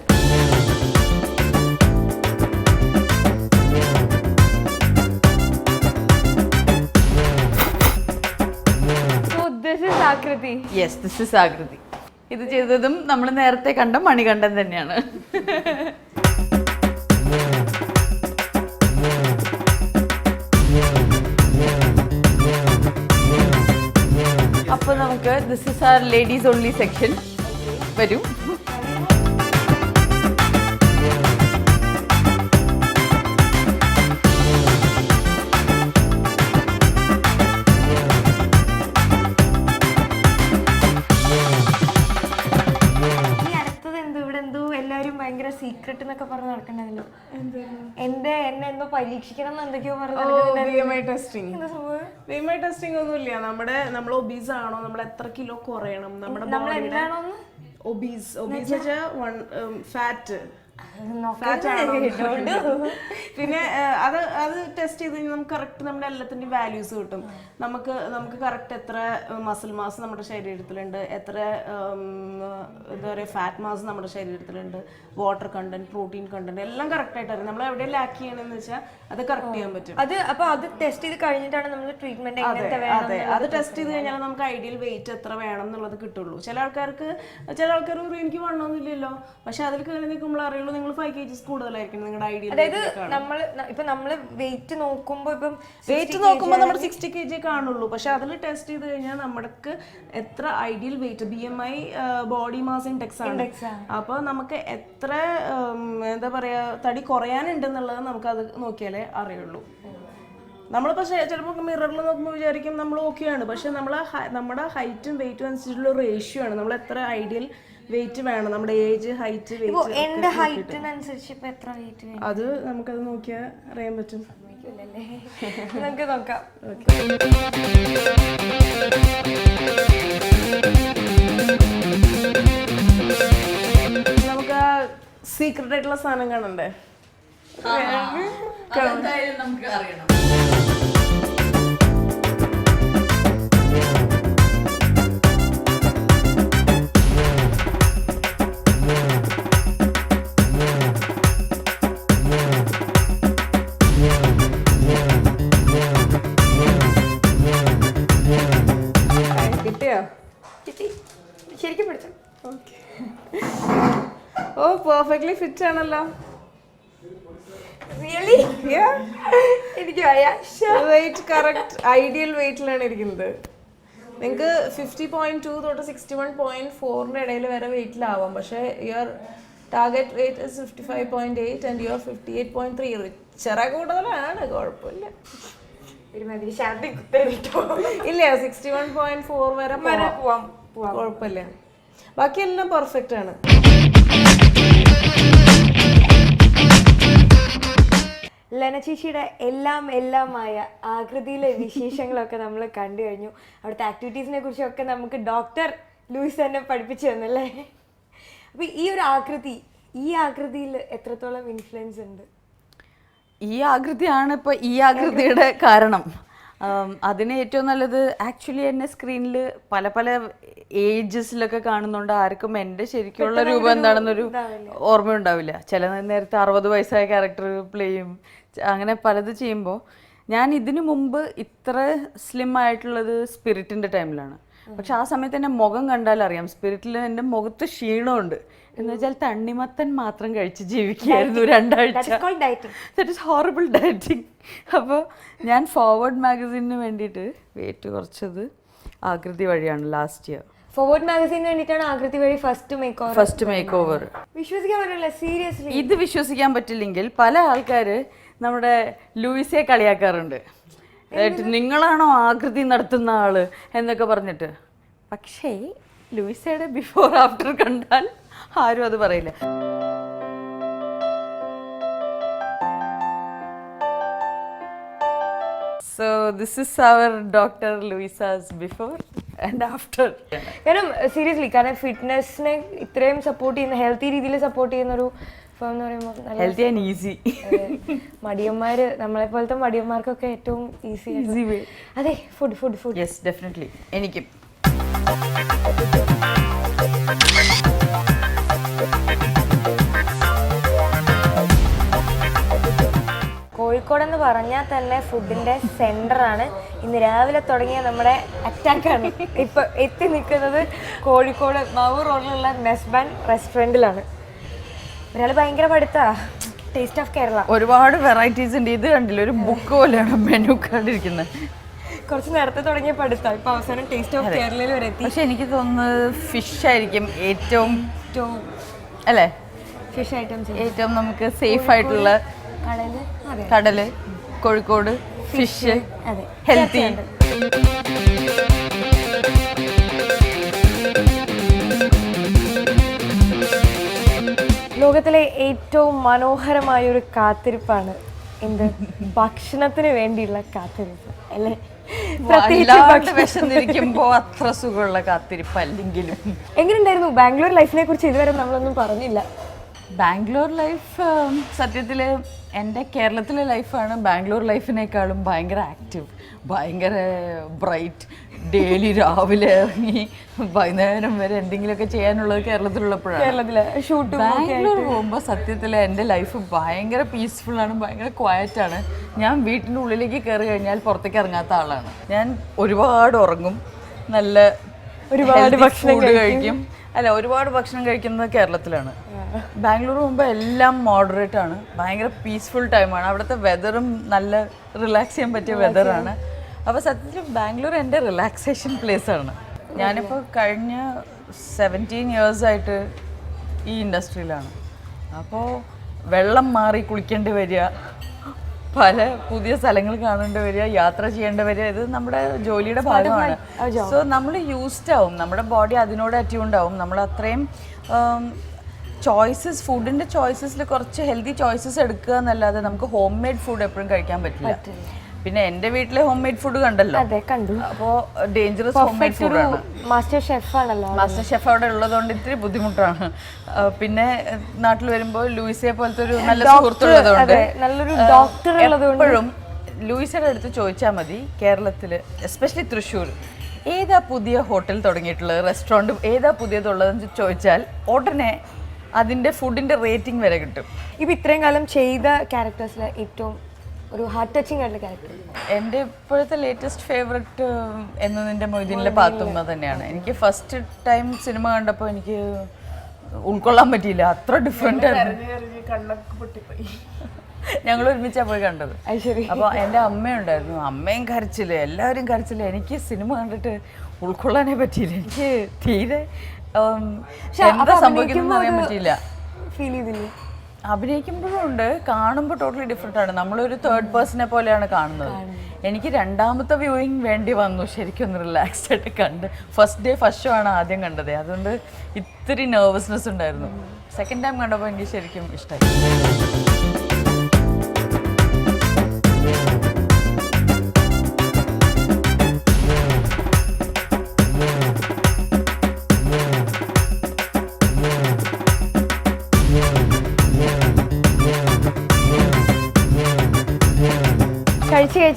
So this is ആകൃതി. Yes, this is ആകൃതി. ഇത് ചെയ്തതും നമ്മൾ നേരത്തെ കണ്ട മണികണ്ഠൻ തന്നെയാണ്. അപ്പോൾ നമുക്ക് this is our ladies only section. വരൂ. ഭയങ്കര സീക്രട്ട് എന്നൊക്കെ പറഞ്ഞ് നടക്കണ്ടല്ലോ. എന്നെ എന്തോ പരീക്ഷിക്കണം എന്ന് എന്തൊക്കെയോ പറഞ്ഞു. ടെസ്റ്റിംഗ് ഒന്നുമില്ല. നമ്മൾ ഒബീസ് ആണോ, നമ്മൾ എത്ര കിലോ കുറയണം, നമ്മുടെ ഒബീസ് ഫാറ്റ് പിന്നെ അത് ടെസ്റ്റ് ചെയ്ത് കഴിഞ്ഞാൽ നമുക്ക് കറക്റ്റ് നമ്മുടെ എല്ലാത്തിൻ്റെയും വാല്യൂസ് കിട്ടും. നമുക്ക് കറക്റ്റ് എത്ര മസിൽ മാസ് നമ്മുടെ ശരീരത്തിലുണ്ട്, എത്ര എന്താ പറയുക ഫാറ്റ് മാസ് നമ്മുടെ ശരീരത്തിലുണ്ട്, വാട്ടർ കണ്ടന്റ്, പ്രോട്ടീൻ കണ്ടന്റ് എല്ലാം കറക്റ്റായിട്ട് അറിയാം. നമ്മൾ എവിടെ ലാക്ക് ചെയ്യണമെന്ന് വെച്ചാൽ അത് കറക്റ്റ് ചെയ്യാൻ പറ്റും. അത് ടെസ്റ്റ് ചെയ്ത് കഴിഞ്ഞിട്ടാണ് നമ്മൾ ട്രീറ്റ്മെന്റ്. അതെ, അത് ടെസ്റ്റ് ചെയ്ത് കഴിഞ്ഞാൽ നമുക്ക് ഐഡിയൽ വെയിറ്റ് എത്ര വേണം എന്നുള്ളത് കിട്ടുള്ളൂ. ചില ആൾക്കാർ എനിക്ക് വണ്ണമൊന്നുമില്ലല്ലോ, പക്ഷെ അതിൽ കയറി നിൽക്കുമ്പോൾ അറിയുള്ളൂ ചിലപ്പോൾ നിങ്ങൾ 5 kgs കൂടുതലായിരിക്കും നിങ്ങളുടെ ഐഡിയൽ. അതായത് നമ്മള് വെയിറ്റ് നോക്കുമ്പോൾ ഇപ്പം വെയിറ്റ് നോക്കുമ്പോൾ നമ്മൾ 60 kg കാണുള്ളൂ. പക്ഷെ അതിൽ ടെസ്റ്റ് ചെയ്ത് കഴിഞ്ഞാൽ നമ്മൾക്ക് എത്ര ideal wait BMI body mass index ആണ്. അപ്പോൾ നമുക്ക് എത്ര എന്താ പറയാ തടി കുറയാനുണ്ടെന്നുള്ളത് നമുക്ക് അത് നോക്കിയാലേ അറിയുള്ളൂ. നമ്മളിപ്പോൾ ചിലപ്പോൾ മിററിൽ നോക്കുമ്പോൾ വിചാരിക്കും നമ്മൾ ഓക്കെയാണ്, പക്ഷെ നമ്മുടെ ഹൈറ്റും വെയിറ്റും അനുസരിച്ചുള്ള റേഷ്യോ ആണ്. നമ്മൾ എത്ര ഐഡിയൽ വെയിറ്റ് വേണം, നമ്മുടെ ഏജ്, ഹൈറ്റ്, വെയിറ്റ്, എന്റെ ഹൈറ്റിനനുസരിച്ച് ഇപ്പൊ എത്ര വെയിറ്റ് വേണം അത് നമുക്കത് നോക്കിയാൽ അറിയാൻ പറ്റും. നമുക്ക് നോക്കാം. നമുക്ക് ആ സീക്രട്ട് ആയിട്ടുള്ള സാധനം കാണണ്ടേ? നമുക്ക് അറിയണം. ശരിക്കും പിടിച്ചോ? ഓ പെർഫെക്റ്റ്ലി ഫിറ്റ് ആണല്ലോ. റിയലി? എനിക്ക് വെയിറ്റ് കറക്റ്റ് ഐഡിയൽ വെയിറ്റിലാണ് ഇരിക്കുന്നത്. നിങ്ങൾക്ക് 50.2 തൊട്ട് 61.4 ഇടയിൽ വരെ വെയിറ്റിലാവാം. പക്ഷേ your target wait 55.8 and your 58.3. ചെറ കൂടുതലാണ്, കുഴപ്പമില്ല. ഇല്ല 61.4 വരെ പോവാം, കുഴപ്പമില്ല. ബാക്കിയെല്ലാം പെർഫെക്റ്റ് ആണ്. ലെന ചേച്ചിയുടെ എല്ലാമായ ആകൃതിയിലെ വിശേഷങ്ങളൊക്കെ നമ്മൾ കണ്ടു കഴിഞ്ഞു. അവിടുത്തെ ആക്ടിവിറ്റീസിനെ കുറിച്ചൊക്കെ നമുക്ക് ഡോക്ടർ ലൂയിസ് തന്നെ പഠിപ്പിച്ചു തന്നല്ലേ. അപ്പോൾ ഈ ആകൃതിയിൽ എത്രത്തോളം ഇൻഫ്ലുവൻസ് ഉണ്ട്? ഈ ആകൃതിയാണ് ഇപ്പോൾ ഈ ആകൃതിയുടെ കാരണം. അതിന് ഏറ്റവും നല്ലത് ആക്ച്വലി എന്നെ സ്ക്രീനിൽ പല പല ഏജസിലൊക്കെ കാണുന്നുണ്ട്. ആർക്കും എൻ്റെ ശരിക്കുള്ള രൂപം എന്താണെന്നൊരു ഓർമ്മ ഉണ്ടാവില്ല. ചില നേരത്തെ 60 വയസ്സായ ക്യാരക്ടർ പ്ലേ ചെയ്യും, അങ്ങനെ പലത് ചെയ്യുമ്പോൾ. ഞാൻ ഇതിനു മുമ്പ് ഇത്ര സ്ലിം ആയിട്ടുള്ളത് സ്പിരിറ്റിൻ്റെ ടൈമിലാണ്. പക്ഷെ ആ സമയത്ത് എൻ്റെ മുഖം കണ്ടാൽ അറിയാം സ്പിരിറ്റിൽ എൻ്റെ മുഖത്ത് ക്ഷീണമുണ്ട്. എന്ന് വെച്ചാൽ തണ്ണിമത്തൻ മാത്രം കഴിച്ച് ജീവിക്കുകയായിരുന്നു 2 ആഴ്ച. That is horrible dieting. അപ്പോൾ ഞാൻ ഫോർവേഡ് മാഗസീനിന് വേണ്ടിയിട്ട് വെയിറ്റ് കുറച്ചത് ആകൃതി വഴിയാണ് ലാസ്റ്റ് ഇയർ. ഫോർവേഡ് മാഗസീന് വേണ്ടിയിട്ടാണ് ആകൃതി വഴി ഫസ്റ്റ് മേക്ക് ഓവർ. വിശ്വസിക്കാൻ പറ്റില്ല, സീരിയസ്ലി. ഇത് വിശ്വസിക്കാൻ പറ്റില്ലെങ്കിൽ പല ആൾക്കാർ നമ്മുടെ ലൂയിസെ കളിയാക്കാറുണ്ട്. നിങ്ങളാണോ ആകൃതി നടത്തുന്ന ആള് എന്നൊക്കെ പറഞ്ഞിട്ട്. പക്ഷേ ലൂയിസയുടെ ബിഫോർ ആഫ്റ്റർ കണ്ടാൽ ആരും അത് പറയില്ല. So this is our Dr. Luisa's before and after. കാരണം ഫിറ്റ്നസിനെ ഇത്രയും സപ്പോർട്ട് ചെയ്യുന്ന, ഹെൽത്തി രീതിയിൽ സപ്പോർട്ട് ചെയ്യുന്ന ഒരു ഫേം എന്ന് പറയുമ്പോൾ ഹെൽത്തി ആൻഡ് ഈസി. മടിയന്മാര്, നമ്മളെ പോലത്തെ മടിയന്മാർക്കൊക്കെ ഏറ്റവും ഈസി വേ. അതെ, ഫുഡ്. Yes, definitely. എനിക്കും. കോഴിക്കോട് എന്ന് പറഞ്ഞാൽ തന്നെ ഫുഡിന്റെ സെന്ററാണ്. ഇന്ന് രാവിലെ തുടങ്ങിയ നമ്മുടെ അറ്റാക്കാണ് ഇപ്പൊ എത്തി നിൽക്കുന്നത് കോഴിക്കോട് മാവൂർ റോഡിലുള്ള മെസ്ബാൻ റെസ്റ്റോറൻറ്റിലാണ്. ഒരാൾ ഭയങ്കര പഠിത്താ, ടേസ്റ്റ് ഓഫ് കേരള. ഒരുപാട് വെറൈറ്റീസ് ഉണ്ട്. ഇത് കണ്ടില്ല, ഒരു ബുക്ക് പോലെയാണ് മെനു കണ്ടിരിക്കുന്നത്. കുറച്ച് നേരത്തെ തുടങ്ങിയ പഠിത്തം ഇപ്പൊ അവസാനം ടേസ്റ്റ് ഓഫ് കേരളയിൽ വരെ എത്തി. പക്ഷെ എനിക്ക് തോന്നുന്നത് ഫിഷ് ആയിരിക്കും ഏറ്റവും അല്ലേ, ഫിഷ് ഐറ്റംസ് ഏറ്റവും നമുക്ക് സേഫ് ആയിട്ടുള്ള. കടല്, കോഴിക്കോട് ഫിഷ്, ഹെൽത്തി. ലോകത്തിലെ ഏറ്റവും മനോഹരമായ ഒരു കാത്തിരിപ്പാണ് എന്ത്, ഭക്ഷണത്തിന് വേണ്ടിയുള്ള കാത്തിരിപ്പ് അല്ലേ? വിശന്നിരിക്കുമ്പോ അത്ര സുഖമുള്ള കാത്തിരിപ്പ് അല്ലെങ്കിലും. എങ്ങനെയുണ്ടായിരുന്നു ബാംഗ്ലൂർ ലൈഫിനെ കുറിച്ച്? ഇതുവരെ നമ്മളൊന്നും പറഞ്ഞില്ല. ബാംഗ്ലൂർ ലൈഫ് സത്യത്തിൽ എൻ്റെ കേരളത്തിലെ ലൈഫാണ് ബാംഗ്ലൂർ ലൈഫിനേക്കാളും ഭയങ്കര ആക്റ്റീവ്, ഭയങ്കര ബ്രൈറ്റ്. ഡെയിലി രാവിലെ ഇറങ്ങി വൈകുന്നേരം വരെ എന്തെങ്കിലുമൊക്കെ ചെയ്യാനുള്ളത് കേരളത്തിലുള്ളപ്പോഴാണ്. ബാംഗ്ലൂർ പോകുമ്പോൾ സത്യത്തിൽ എൻ്റെ ലൈഫ് ഭയങ്കര പീസ്ഫുള്ളാണ്, ഭയങ്കര ക്വയറ്റാണ്. ഞാൻ വീട്ടിൻ്റെ ഉള്ളിലേക്ക് കയറി കഴിഞ്ഞാൽ പുറത്തേക്ക് ഇറങ്ങാത്ത ആളാണ് ഞാൻ. ഒരുപാട് ഉറങ്ങും, നല്ല ഒരുപാട് ഭക്ഷണം കഴിക്കും. അല്ല ഒരുപാട് ഭക്ഷണം കഴിക്കുന്നത് കേരളത്തിലാണ്. ബാംഗ്ലൂർ പോകുമ്പോൾ എല്ലാം മോഡറേറ്റ് ആണ്, ഭയങ്കര പീസ്ഫുൾ ടൈമാണ്. അവിടുത്തെ വെതറും നല്ല റിലാക്സ് ചെയ്യാൻ പറ്റിയ വെതറാണ്. അപ്പോൾ സത്യത്തിൽ ബാംഗ്ലൂർ എൻ്റെ റിലാക്സേഷൻ പ്ലേസ് ആണ്. ഞാനിപ്പോൾ കഴിഞ്ഞ 17 ഇയേഴ്സായിട്ട് ഈ ഇൻഡസ്ട്രിയിലാണ്. അപ്പോൾ വെള്ളം മാറി കുളിക്കേണ്ടി വരിക, പല പുതിയ സ്ഥലങ്ങൾ കാണേണ്ടി വരിക, യാത്ര ചെയ്യേണ്ടി വരിക, ഇത് നമ്മുടെ ജോലിയുടെ ഭാഗമാണ്. സോ നമ്മൾ യൂസ്ഡ് ആവും, നമ്മുടെ ബോഡി അതിനോട് അറ്റ്യൂൺഡ് ആവും. നമ്മൾ അത്രയും ചോയ്സസ്, ഫുഡിൻ്റെ ചോയ്സസിൽ കുറച്ച് ഹെൽത്തി ചോയ്സസ് എടുക്കുക എന്നല്ലാതെ നമുക്ക് ഹോം മെയ്ഡ് ഫുഡ് എപ്പോഴും കഴിക്കാൻ പറ്റില്ല. പിന്നെ എൻ്റെ വീട്ടിലെ ഹോം മെയ്ഡ് ഫുഡ് കണ്ടല്ലോ. അതെ, കണ്ടു. അപ്പോൾ ഡേഞ്ചറസ് ഹോം മെയ്ഡ് ഫുഡാണ്. മാസ്റ്റർ ഷെഫ് ആണല്ലോ. മാസ്റ്റർ ഷെഫ് അവിടെ ഉള്ളതുകൊണ്ട് ഇത്തിരി ബുദ്ധിമുട്ടാണ്. പിന്നെ നാട്ടിൽ വരുമ്പോൾ ലൂയിസയെ പോലത്തെ ഒരു നല്ല സുഹൃത്തുള്ളതുകൊണ്ട്, നല്ലൊരു ഡോക്ടർ എപ്പോഴും ലൂയിസയുടെ അടുത്ത് ചോദിച്ചാൽ മതി, കേരളത്തിൽ എസ്പെഷ്യലി തൃശ്ശൂർ ഏതാ പുതിയ ഹോട്ടൽ തുടങ്ങിയിട്ടുള്ളത്, റെസ്റ്റോറൻറ്റ് ഏതാ പുതിയതുള്ളതെന്ന് ചോദിച്ചാൽ ഉടനെ അതിൻ്റെ ഫുഡിൻ്റെ റേറ്റിംഗ് വരെ കിട്ടും. ഇപ്പം ഇത്രയും കാലം ചെയ്ത ക്യാരക്ടേഴ്സിൽ ഏറ്റവും ഒരു ഹാർട്ട് ടച്ചിങ് ആയിട്ടുള്ള ക്യാരക്ടർ? എൻ്റെ ഇപ്പോഴത്തെ ലേറ്റസ്റ്റ് ഫേവററ്റ് എന്നതിൻ്റെ മൊയ്തീനിലെ പാത്തുമ്മ തന്നെയാണ്. എനിക്ക് ഫസ്റ്റ് ടൈം സിനിമ കണ്ടപ്പോൾ എനിക്ക് ഉൾക്കൊള്ളാൻ പറ്റിയില്ല, അത്ര ഡിഫറെൻ്റ് ആണ്. ഞങ്ങൾ ഒരുമിച്ചാണ് പോയി കണ്ടത്. അപ്പോൾ എൻ്റെ അമ്മയുണ്ടായിരുന്നു, അമ്മയും കരച്ചില്ല, എല്ലാവരും കരച്ചില്ല. എനിക്ക് സിനിമ കണ്ടിട്ട് ഉൾക്കൊള്ളാനേ പറ്റിയില്ല. എനിക്ക് തീരെ എന്താ സംഭവിക്കുന്നതെന്ന് അറിയാൻ പറ്റിയില്ല. ഫീൽ ചെയ്തില്ലേ? അഭിനയിക്കുമ്പോഴും ഉണ്ട്, കാണുമ്പോൾ ടോട്ടലി ഡിഫറെൻ്റ് ആണ്. നമ്മളൊരു തേർഡ് പേഴ്സണെ പോലെയാണ് കാണുന്നത്. എനിക്ക് രണ്ടാമത്തെ വ്യൂയിങ് വേണ്ടി വന്നു, ശരിക്കും ഒന്ന് റിലാക്സ്ഡ് ആയിട്ട് കണ്ട്. ഫസ്റ്റ് ഷോ ആണ് ആദ്യം കണ്ടത്, അതുകൊണ്ട് ഇത്തിരി നെർവസ്നെസ് ഉണ്ടായിരുന്നു. സെക്കൻഡ് ടൈം കണ്ടപ്പോൾ എനിക്ക് ശരിക്കും ഇഷ്ടമായി.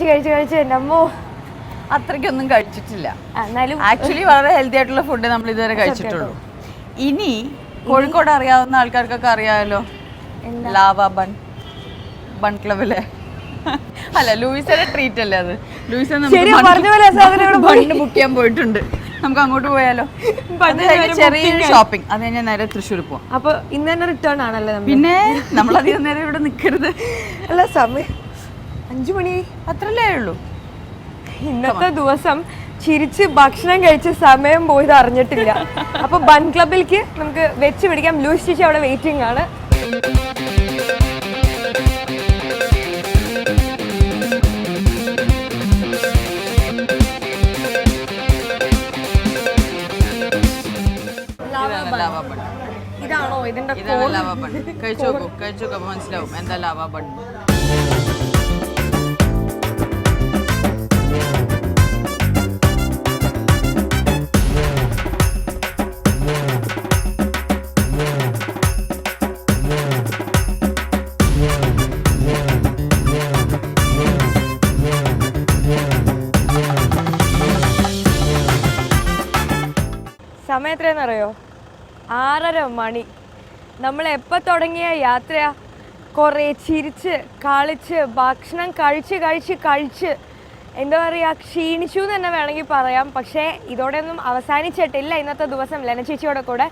കഴിച്ച് നമ്മോ അത്രയ്ക്കൊന്നും കഴിച്ചിട്ടില്ല. എന്നാലും ആക്ച്വലി വളരെ ഹെൽത്തി ആയിട്ടുള്ള ഫുഡ് നമ്മൾ ഇതുവരെ കഴിച്ചിട്ടുള്ളൂ. ഇനി കോഴിക്കോട് അറിയാവുന്ന ആൾക്കാർക്കൊക്കെ അറിയാമല്ലോ, ലാവ ബൺ ക്ലബിലെ അല്ല ലൂയിസയുടെ ട്രീറ്റ് അല്ലേ അത്. ലൂയിസ ബണ്ണ് ബുക്ക് ചെയ്യാൻ പോയിട്ടുണ്ട്, നമുക്ക് അങ്ങോട്ട് പോയാലോ? ചെറിയൊരു ഷോപ്പിംഗ്, അത് കഴിഞ്ഞാൽ നേരെ തൃശ്ശൂർ പോവാം. അപ്പൊ ഇന്ന് തന്നെ റിട്ടേൺ ആണല്ലോ. പിന്നെ നമ്മളധികം നേരം ഇവിടെ നിൽക്കരുത്. അല്ല, സമയം 5 മണി അത്രല്ലേ ഉള്ളൂ. ഇന്നത്തെ ദിവസം ചിരിച്ച് ഭക്ഷണം കഴിച്ച് സമയം പോയത് അറിഞ്ഞിട്ടില്ല. അപ്പൊ ബൺ ക്ലബിലേക്ക് നമുക്ക് വെച്ച് പിടിക്കാം. ലൂയിസ് ചേച്ചി അവിടെ വെയിറ്റിംഗ് ആണ്. ഇതാണോ ഇതിന്റെ? ഇതാണ് ലാവ ബൺ. കഴിച്ചു നോക്കൂ, മനസ്സിലാവും എന്താ ലാവ ബൺ. സമയം എത്രയെന്നറിയോ? 6:30 മണി. നമ്മൾ എപ്പോൾ തുടങ്ങിയ യാത്രയാ? കുറേ ചിരിച്ച് കളിച്ച് ഭക്ഷണം കഴിച്ച് എന്താ പറയുക, ക്ഷീണിച്ചു എന്ന് തന്നെ വേണമെങ്കിൽ പറയാം. പക്ഷേ ഇതോടെയൊന്നും അവസാനിച്ചിട്ടില്ല ഇന്നത്തെ ദിവസം ലെന ചേച്ചിയോടെ കൂടെ.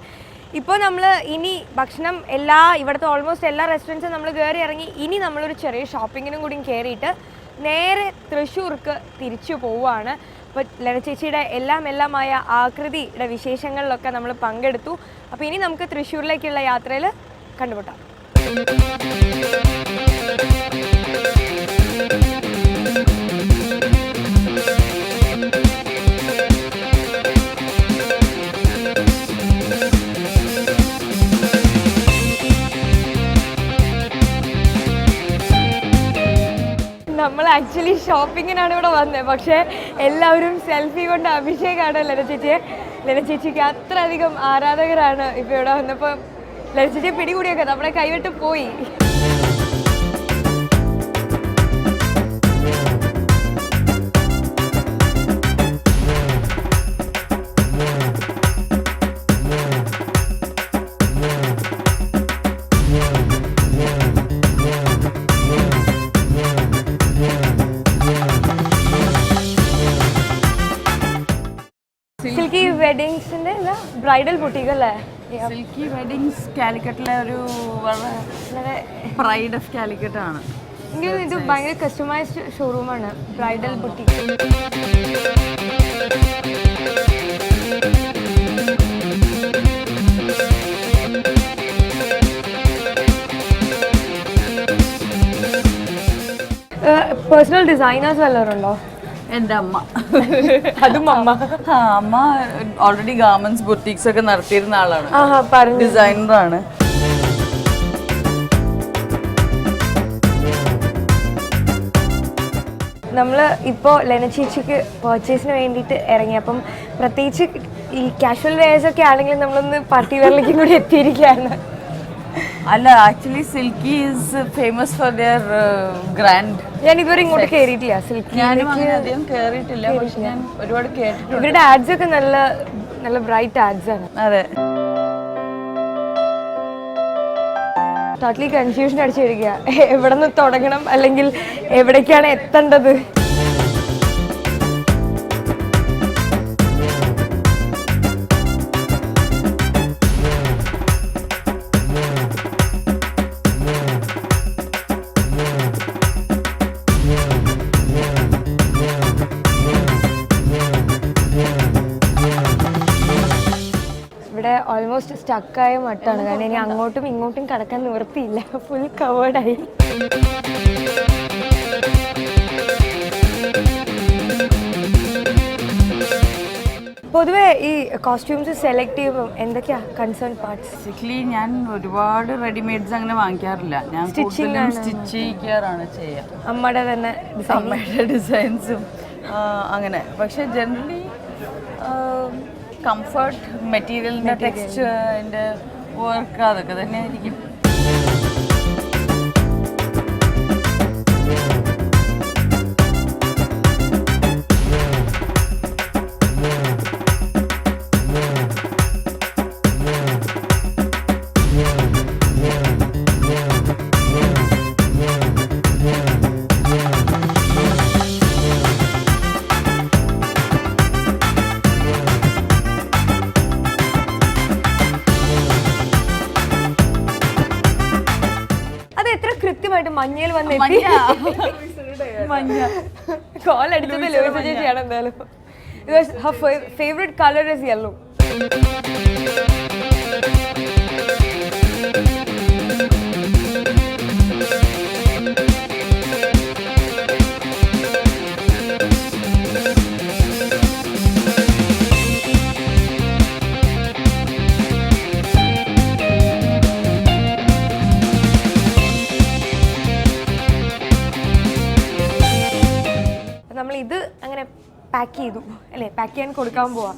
ഇപ്പോൾ നമ്മൾ ഇനി ഭക്ഷണം ഇവിടുത്തെ ഓൾമോസ്റ്റ് എല്ലാ റെസ്റ്റോറൻറ്റ്സും നമ്മൾ കയറി ഇറങ്ങി. ഇനി നമ്മളൊരു ചെറിയ ഷോപ്പിങ്ങിനും കൂടി കയറിയിട്ട് നേരെ തൃശ്ശൂർക്ക് തിരിച്ചു പോവുകയാണ്. അപ്പോൾ ലെന ചേച്ചിയുടെ എല്ലാമായ ആകൃതിയുടെ വിശേഷങ്ങളിലൊക്കെ നമ്മൾ പങ്കെടുത്തു. അപ്പോൾ ഇനി നമുക്ക് തൃശ്ശൂരിലേക്കുള്ള യാത്രയിൽ കണ്ടുമുട്ടാം. നമ്മൾ ആക്ച്വലി ഷോപ്പിങ്ങിനാണ് ഇവിടെ വന്നത്, പക്ഷേ എല്ലാവരും സെൽഫി കൊണ്ട് അഭിഷേകമാണ് ലെന ചേച്ചിക്ക് അത്രയധികം ആരാധകരാണ്. ഇപ്പോൾ ഇവിടെ വന്നപ്പോൾ ലെന ചേച്ചിയെ പിടികൂടിയൊക്കെ നമ്മളെ കൈവിട്ട് പോയി. വെഡിങ്സിന്റെ ബ്രൈഡൽ ബുട്ടീക്ക് അല്ലേ? സിൽക്കി വെഡിങ്സ് കാലിക്കറ്റിലെ ഒരു വളരെ പ്രൈഡ് ഓഫ് കാലിക്കറ്റ് ആണ്. എങ്കിലും ഇത് ഭയങ്കര കസ്റ്റമൈസ്ഡ് ഷോറൂമാണ്, ബ്രൈഡൽ ബുട്ടീക്ക്. പേഴ്സണൽ ഡിസൈനേഴ്സ് വല്ലവരും ഉണ്ടോ? എൻ്റെ അമ്മ. അതും അമ്മ. അമ്മ ഓൾറെഡി ഗാർമെന്റ്സ് ബുട്ടീക്സ് ഒക്കെ നടത്തിയിരുന്ന ആളാണ്, പറഞ്ഞു. ഡിസൈനറാണ്. നമ്മൾ ഇപ്പോൾ ലെന ചേച്ചിക്ക് പർച്ചേസിന് വേണ്ടിയിട്ട് ഇറങ്ങി. അപ്പം പ്രത്യേകിച്ച് ഈ കാഷ്വൽ വെയേഴ്സ് ഒക്കെ ആണെങ്കിലും നമ്മളൊന്ന് പാർട്ടി വെയറിലേക്കും കൂടി എത്തിയിരിക്കുകയാണ്. അല്ല, actually Silky is famous for their grand. ഞാൻ ഇതുവരെ ഇങ്ങോട്ട് കയറിയിട്ടില്ല സിൽക്കി. ഞാനും അധികം കയറിയിട്ടില്ല, പക്ഷെ ഞാൻ ഒരുപാട് കേട്ടിട്ടുണ്ട്. ഇവരുടെ ആഡ്സ് ഒക്കെ നല്ല നല്ല ബ്രൈറ്റ് ആഡ്സ് ആണ്. അതെ, ടോട്ടലി കൺഫ്യൂഷൻ അടിച്ചിരിക്കുക, എവിടെ നിന്ന് തുടങ്ങണം അല്ലെങ്കിൽ എവിടേക്കാണ് എത്തേണ്ടത്. ഇവിടെ ഓൾമോസ്റ്റ് സ്റ്റക്കായ മട്ടാണ്, കാരണം ഇനി അങ്ങോട്ടും ഇങ്ങോട്ടും കടക്കാൻ നിവൃത്തിയില്ല, ഫുൾ കവേർഡായി. പൊതുവേ ഈ കോസ്റ്റ്യൂംസ് സെലക്ട് ചെയ്യുമ്പോൾ എന്തൊക്കെയാ കൺസേൺ പാർട്സ്? ബേസിക്കലി ഞാൻ ഒരുപാട് റെഡിമെയ്ഡ്സ് അങ്ങനെ വാങ്ങിക്കാറില്ല, ഞാൻ സ്റ്റിച്ച് ചെയ്യാറാണ് ചെയ്യുക. അമ്മയുടെ തന്നെ അമ്മയുടെ ഡിസൈൻസും അങ്ങനെ. പക്ഷെ ജനറലി കംഫർട്ട്, മെറ്റീരിയലിൻ്റെ ടെക്സ്ചർ, അതിൻ്റെ വർക്ക്, അതൊക്കെ തന്നെ ആയിരിക്കും. കൃത്യമായിട്ട് മഞ്ഞയിൽ വന്നെത്തി. കോൾ അടിച്ചത് ലൂയിസ ചേച്ചിയാണ് എന്തായാലും. Her favorite color is yellow. നമ്മൾ ഇത് അങ്ങനെ പാക്ക് ചെയ്തു അല്ലേ, പാക്ക് ചെയ്യാൻ കൊടുക്കാൻ പോവാ.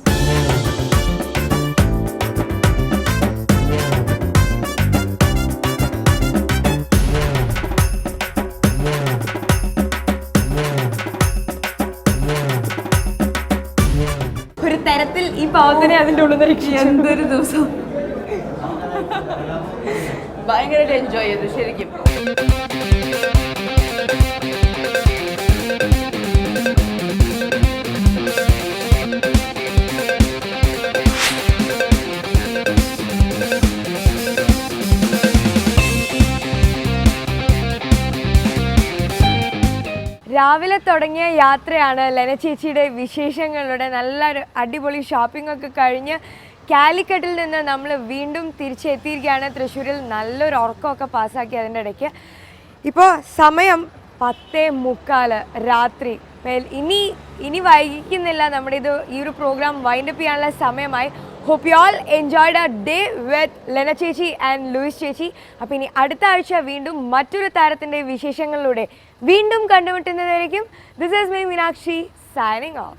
ഒരു തരത്തിൽ ഈ പാവത്തിനെ അതിൻ്റെ ഉള്ളിൽ നിന്ന് രക്ഷിച്ചു. എന്തൊരു ദിവസം ഭയങ്കരമായിട്ട് എൻജോയ് ചെയ്തു ശരിക്കും. രാവിലെ തുടങ്ങിയ യാത്രയാണ് ലെന ചേച്ചിയുടെ വിശേഷങ്ങളുടെ. നല്ലൊരു അടിപൊളി ഷോപ്പിംഗ് ഒക്കെ കഴിഞ്ഞ് കാലിക്കറ്റിൽ നിന്ന് നമ്മൾ വീണ്ടും തിരിച്ചെത്തിയിരിക്കുകയാണ് തൃശ്ശൂരിൽ. നല്ലൊരു ഉറക്കമൊക്കെ പാസ്സാക്കി അതിൻ്റെ ഇടയ്ക്ക്. ഇപ്പോൾ സമയം 10:45 രാത്രി. ഇനി വൈകിക്കുന്നില്ല, നമ്മുടെ ഈ ഒരു പ്രോഗ്രാം വൈൻഡപ്പ് ചെയ്യാനുള്ള സമയമായി. Hope you all enjoyed a day with Lena ചേച്ചി ആൻഡ് ലൂയിസ് ചേച്ചി. അപ്പോൾ ഇനി അടുത്ത ആഴ്ച വീണ്ടും മറ്റൊരു താരത്തിൻ്റെ വിശേഷങ്ങളിലൂടെ വീണ്ടും കണ്ടുമുട്ടുന്നതായിരിക്കും. This is me Meenakshi signing of.